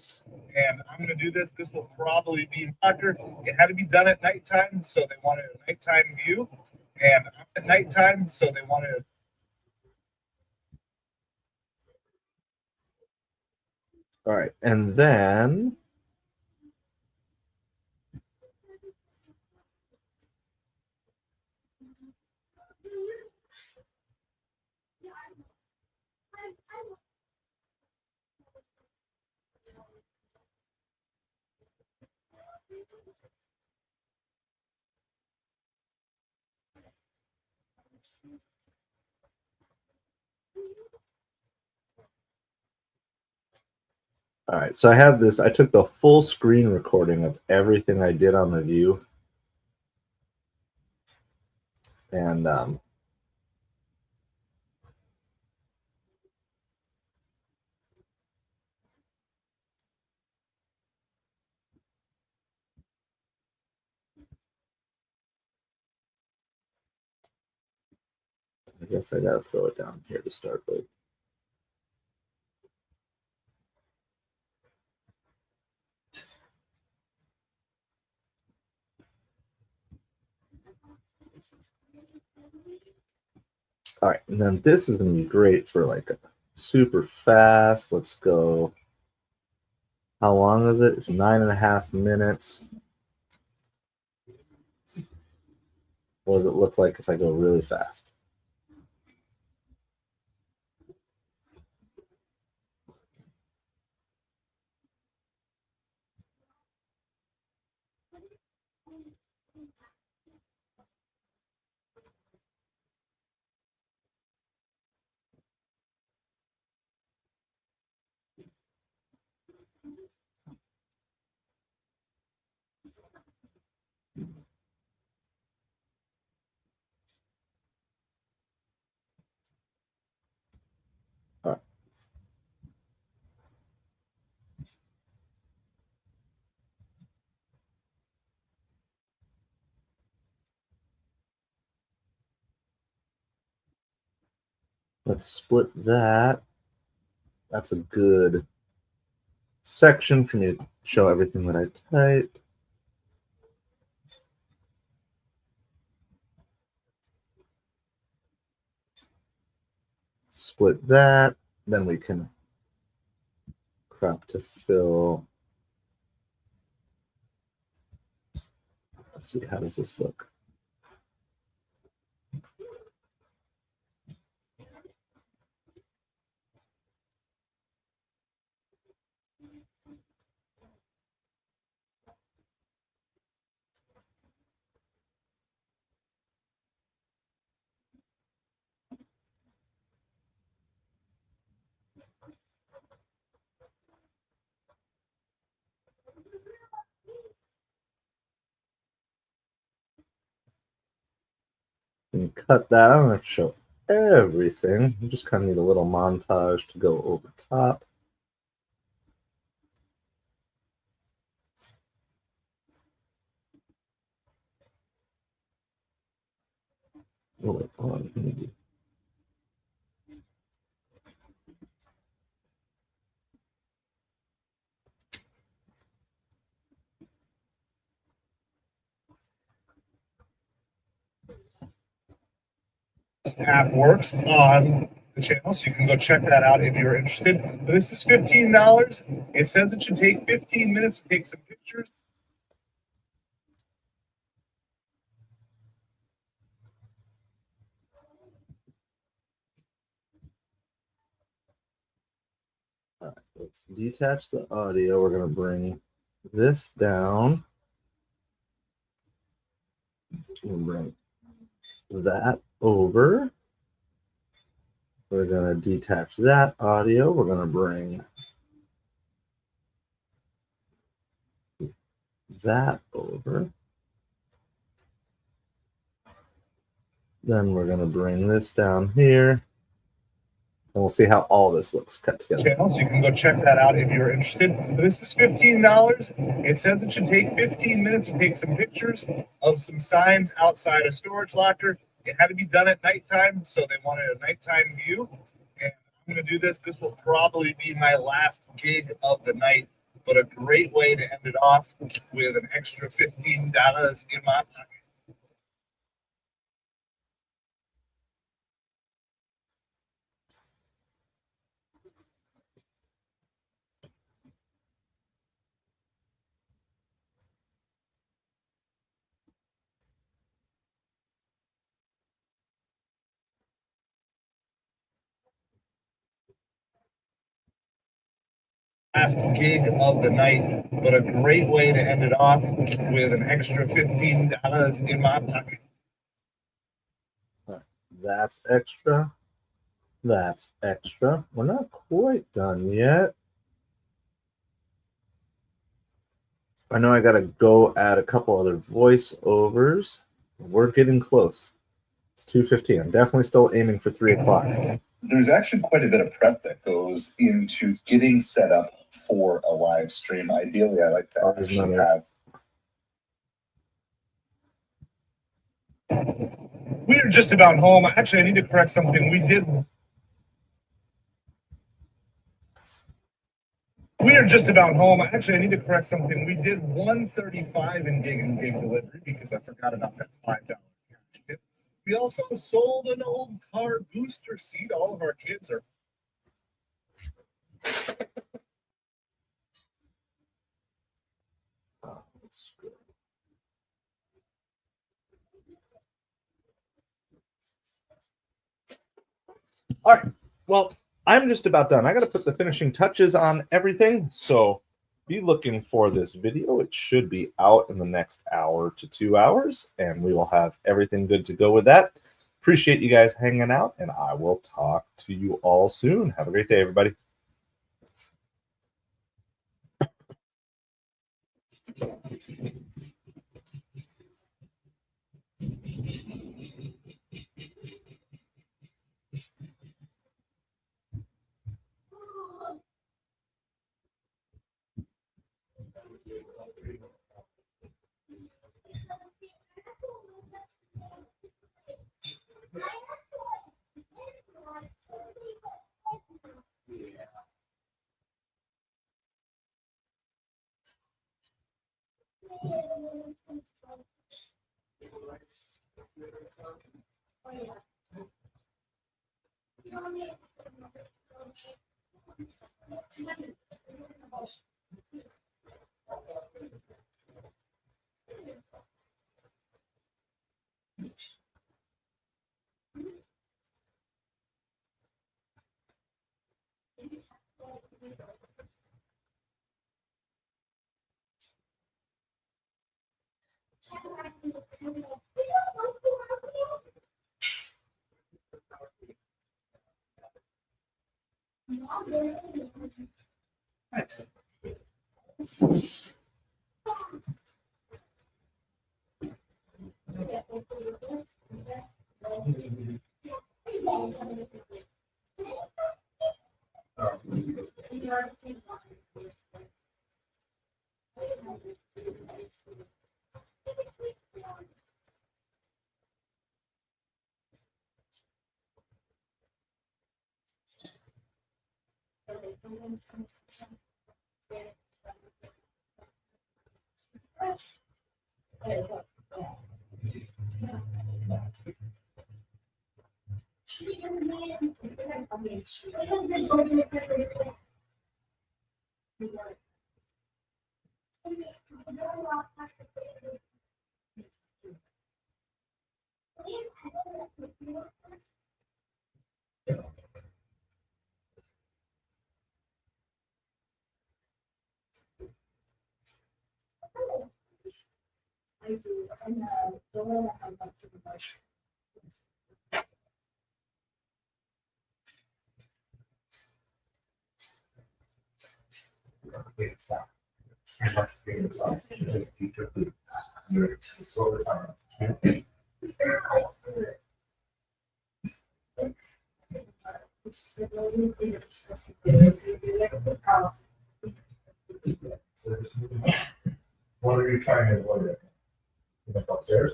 And I'm going to do this. This will probably be locker. It had to be done at nighttime, so they wanted a nighttime view. And I'm at nighttime, so they wanted a. All right, and then all right, so I have this. I took the full screen recording of everything I did on the view. And I guess I got to throw it down here to start with. All right, and then this is going to be great for like a super fast. Let's go. How long is it? It's 9.5 minutes. What does it look like if I go really fast? All right. Let's split that. That's a good section for me to show everything that I typed. split that. Then we can crop to fill. Let's see, how does this look? And cut that. I don't have to show everything. You just kind of need a little montage to go over top. Oh, wait, hold on. Maybe. This app works on the channel, so you can go check that out if you're interested. This is $15. It says it should take 15 minutes to take some pictures. All right, let's detach the audio. We're going to bring this down. We'll bring that over. We're going to detach that audio. We're going to bring that over. Then we're going to bring this down here. And we'll see how all this looks cut together. Channel, so you can go check that out if you're interested. This is $15. It says it should take 15 minutes to take some pictures of some signs outside a storage locker. It had to be done at nighttime, so they wanted a nighttime view. And I'm going to do this. This will probably be my last gig of the night, but a great way to end it off with an extra $15 in my pocket. Last gig of the night, but a great way to end it off with an extra $15 in my pocket. That's extra. That's extra. We're not quite done yet. I know I got to go add a couple other voiceovers. We're getting close. It's 2:15. I'm definitely still aiming for 3 o'clock. There's actually quite a bit of prep that goes into getting set up for a live stream. Ideally, I like to actually have. We are just about home. Actually, I need to correct something. We are just about home. Actually, I need to correct something. We did 135 in gig delivery because I forgot about that $5 cash tip. We also sold an old car booster seat. All of our kids are. Oh, that's good. All right. Well, I'm just about done. I got to put the finishing touches on everything. So be looking for this video. It should be out in the next hour to 2 hours, and we will have everything good to go with that. Appreciate you guys hanging out, and I will talk to you all soon. Have a great day, everybody. Nice. What are you trying to avoid? You went upstairs?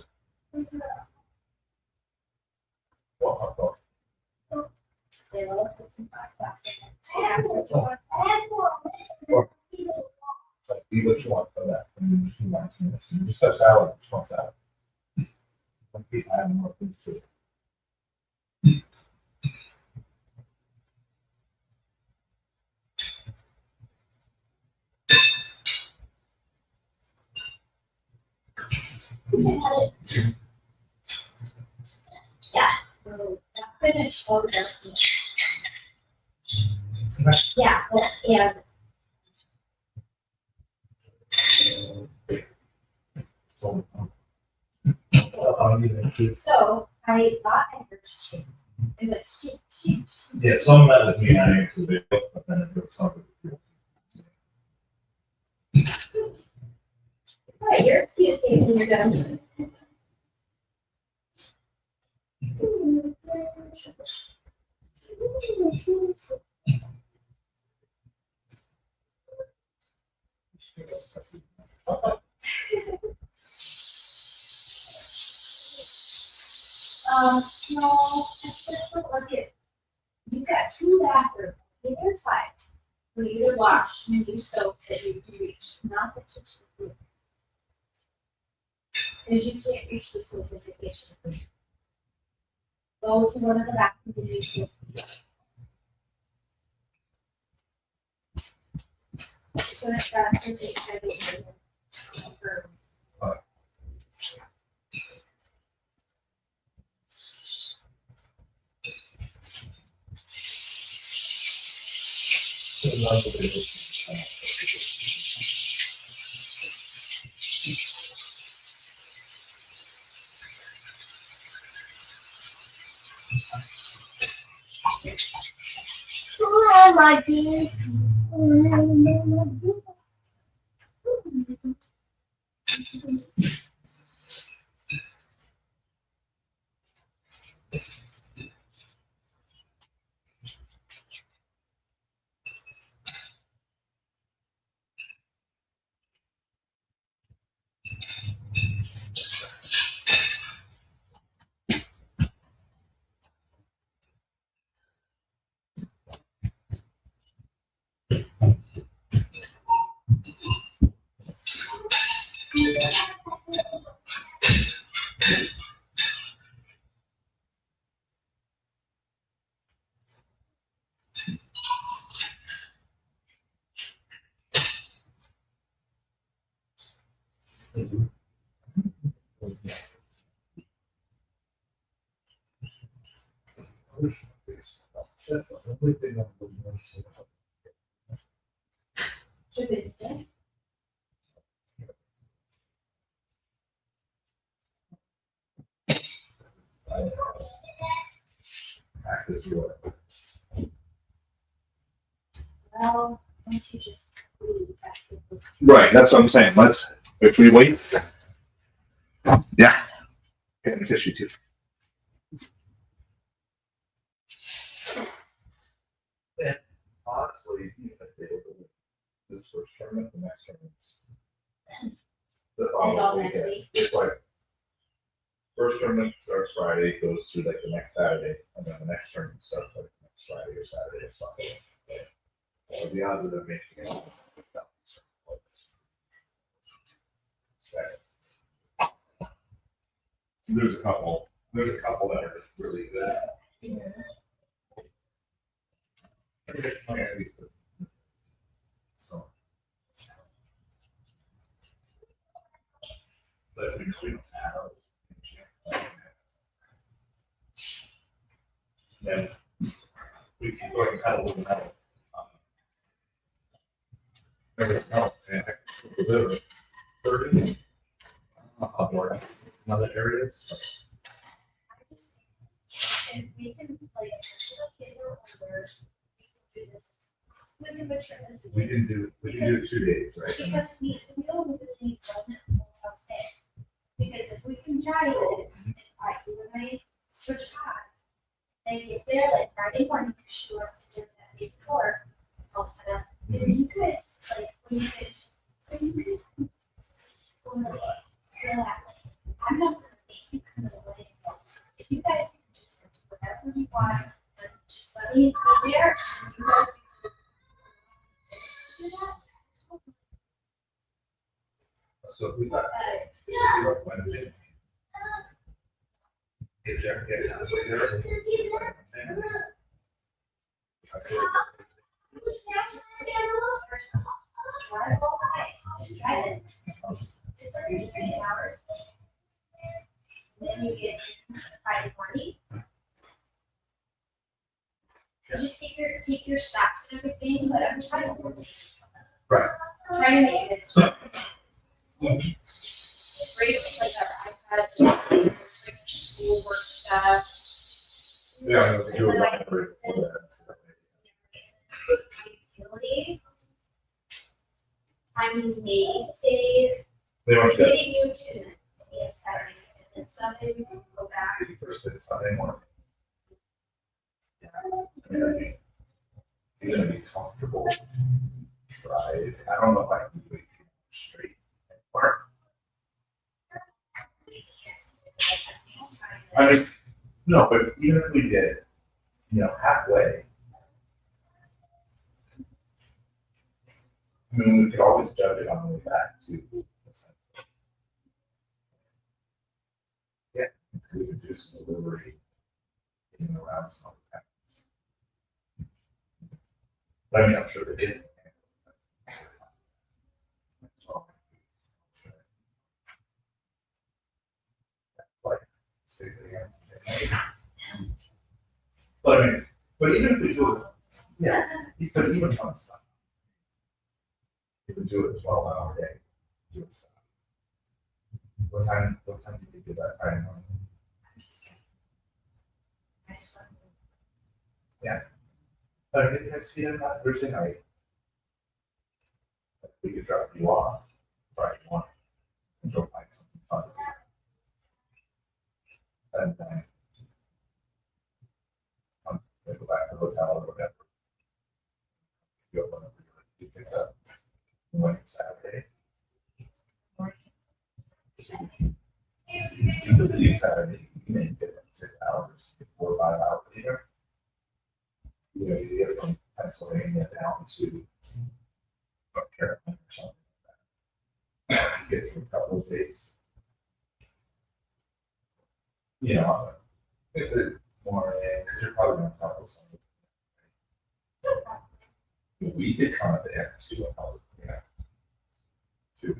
What? Eat what you want for that. You just have salad, just want salad. Some people have more food too. Yeah, so that finished all the yeah, and so I thought I heard she. Is it she? Yeah, some of that with me, I answered the video, but then it was something. All right, your excuse me when you're done. No, it's just look at, you've got two bathrooms on either side for you to wash and use soap that you can reach, not the kitchen. Because you can't reach the soap in the kitchen. Go to one of the bathrooms and use soap. So it's got to take everything. Oh my goodness. That's the only thing I'm really interested Should be good. in. Practice your. Well, once you just leave after this. Right, that's what I'm saying. If we wait. Yeah. Getting tissue too. Honestly, even if they were to win this first tournament, the next tournament's the It's all following next weekend. week. It's like first tournament starts Friday, goes through like the next Saturday, and then the next tournament starts like the next Friday or Saturday or something. So the odds of them making it. There's a couple that are just really good. At least so. But we don't have. Then we keep going pedal to the metal. There we go. And deliver 30 or in other areas. And we can like, kids or older, we can do this. We can mature this. We can do it 2 days, right? Because we really need government hotel stay. Because if we can drive it, like you and I switch cars, and get there like Friday morning, because she works at that day before, I'll set up. And you guys, like, when you guys, relax. I'm not gonna make you come away. If you guys can just do whatever you want, but just let me be there. And you guys can do that. So if we got Wednesday. Get there, get out of there. Drive all the way. Just drive it. It's 30 hours. Then you get Friday morning. Just take your stops and everything, but I'm trying to. Right. Trying to make it as. Great, like our iPad, like schoolwork stuff. Yeah, I know, we do a lot for that. Utility. I may say, They want you getting you to a Saturday, and then Sunday we can go back. to first thing Sunday morning. You're gonna be comfortable. Try it. I don't know if I can do it straight. Or, I mean, no, but even if we did, halfway. I mean, we could always judge it on the way back too. Yeah, we could do some delivery in and around some of that. But I mean, I'm sure it is. Like 6 a.m. But I mean, but even if we do it, yeah, but even on stuff. You can do it 12-hour day. Do it stuff. What time did you do that Friday morning? Yeah. But I mean, it's feeling that Thursday night. We could drop you off Friday morning and go find something fun to do. And then go back to the hotel or whatever. Go whenever you pick up. Wednesday, Saturday. You could leave Saturday, you may get 6 hours, 4 or 5 hours later. You get from Pennsylvania down to North Carolina or something like that. You get to a couple of states. If it's morning, because you're probably going to travel something. We did come at the end too, and I was, too.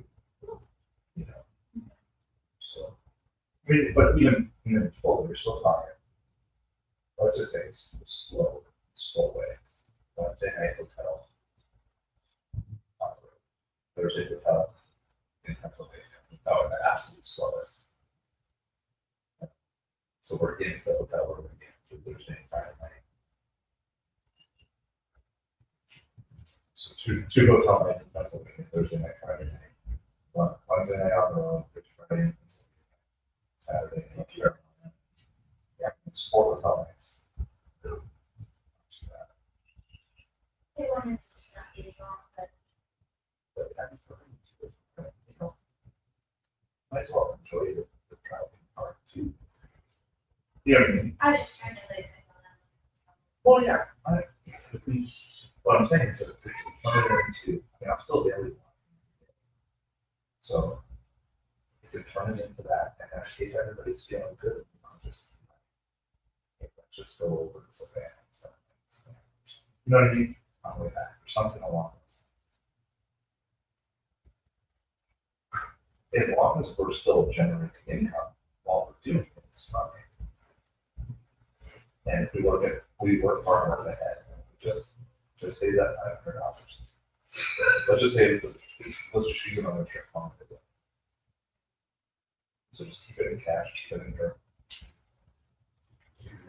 I mean, but even in the total, you're still talking. Let's just say it's slow way. Let's say a hotel. There's a hotel in Pennsylvania. Oh, the absolute slowest. So we're getting to the hotel where we get to Thursday and Friday night. So two hotel nights in Pennsylvania, Thursday night, Friday night. One Wednesday night on the road, Friday night, Saturday, and Carolina. Yeah, it's 4 hotel nights. They wanted to not be long, but Might as well enjoy the traveling part too. You know what I mean? I was just trying to live it on Well, yeah. What I'm saying is, if we turn it into, I'm still daily. So, if we turn it into that, and actually everybody's feeling good, just let's just go over this event. You know what I mean? On the way back, or something along those lines. As long as we're still generating income while we're doing it, it's fine. And if we work hard on ahead, just say that $500. Let's just say let's just use another trick on it. So just keep it in cash, keep it in your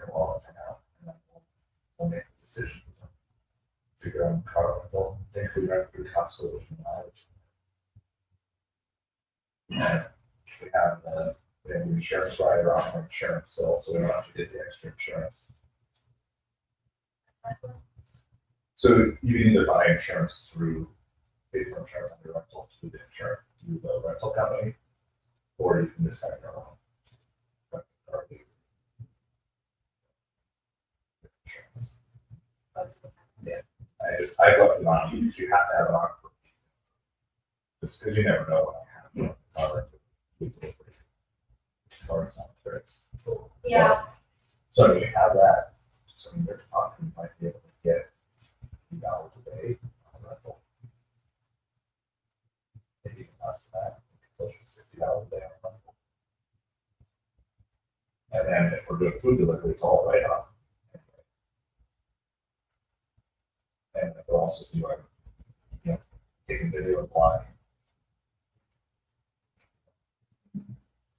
wallet for now, and then we'll make a decision. Figure out car rental, think we rent through Constellation mileage. And we have the insurance rider on our insurance still, so we don't have to get the extra insurance. So you can either buy insurance through pay for insurance on your rental through the rental company, or you can just have your own insurance. Yeah, I left it on because you have to have it on. Just because you never know what I have. Yeah. So you have that. So you're talking, you might be able to get $50 a day on rental. Maybe even less than that. Closer to $60 a day on rental. And then if we're doing food delivery, it's all right up. And we'll also do taking video and flying.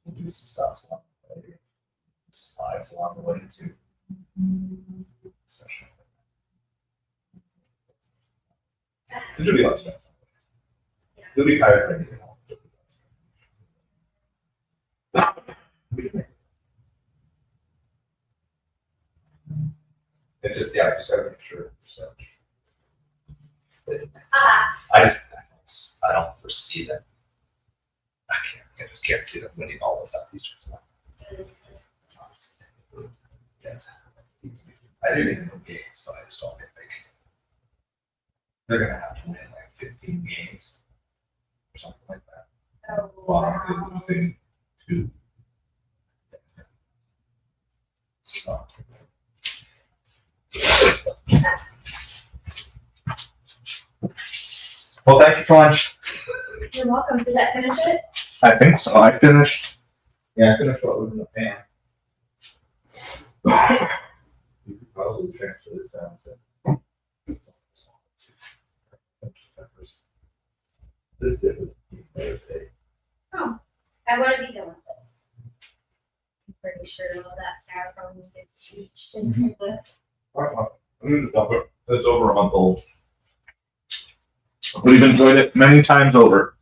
We'll do some stuff along the way. Slides along the way too. It should be less expensive. You'll be tired when you get home. It's just, just gotta make sure. So. I don't foresee that. I just can't see them winning all those Southeastern stuff. I didn't even know games, so I just don't think they're gonna have to win like 15 games or something like that. Oh, While wow. they're losing 2. So. Well, thank you for lunch. You're welcome. Did that finish it? I think so. I finished what was in the pan. You could probably transfer this down to. This dip was Thursday. Oh, I want to be done with this. I'm pretty sure all that styrofoam gets reached into the. It's over a month old. We've enjoyed it many times over.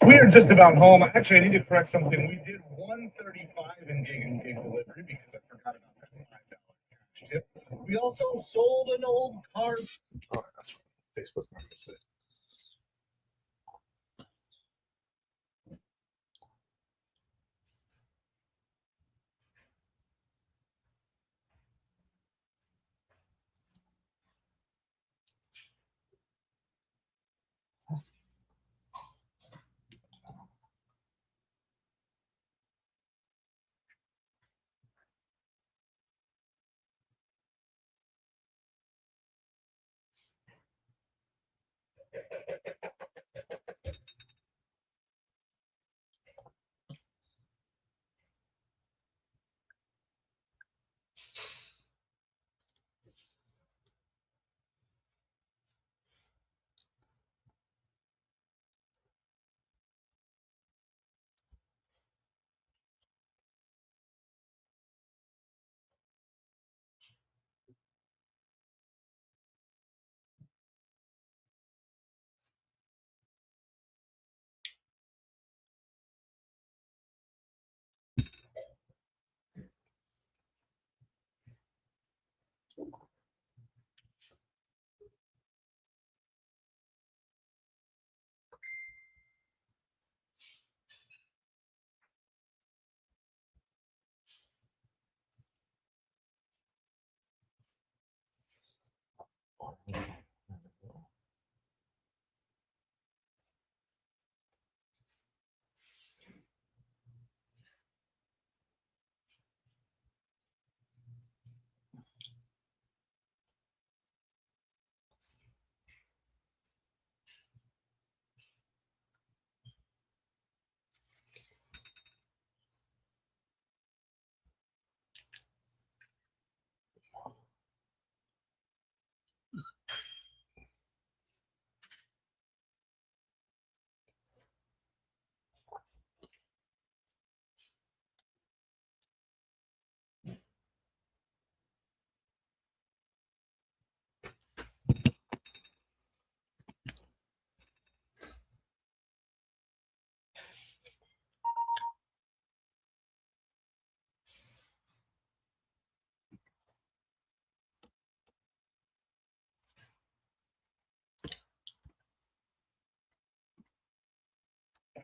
We are just about home. Actually, I need to correct something. We did 135 in and gig delivery because I forgot about that $5 cash tip. We also sold an old car. Oh, that's Facebook Marketplace.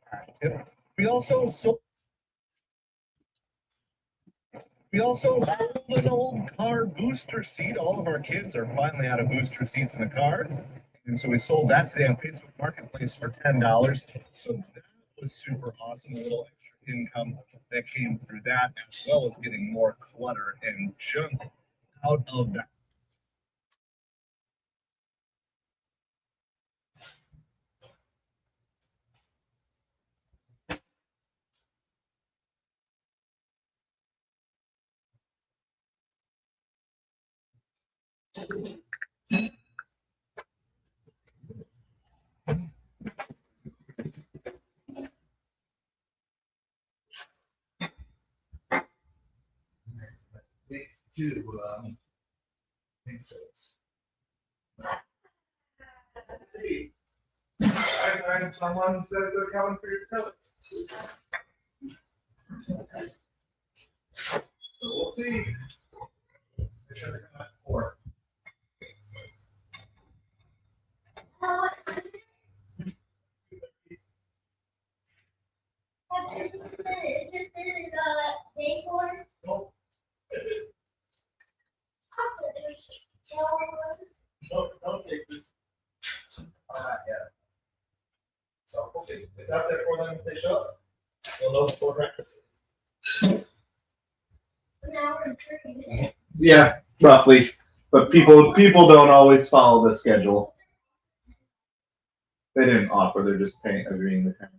Cash tip. We also sold an old car booster seat. All of our kids are finally out of booster seats in the car. And so we sold that today on Facebook Marketplace for $10. So that was super awesome. A little extra income that came through that, as well as getting more clutter and junk out of that. To think so. Let's see. Every time someone says they're coming for your toes. So we'll see. Make sure they're coming for. Nope. Don't take this. Yeah. So we'll see. It's out there for them if they show up. We'll know before breakfast. Yeah, roughly. But people don't always follow the schedule. They didn't offer, they're just agreeing to time.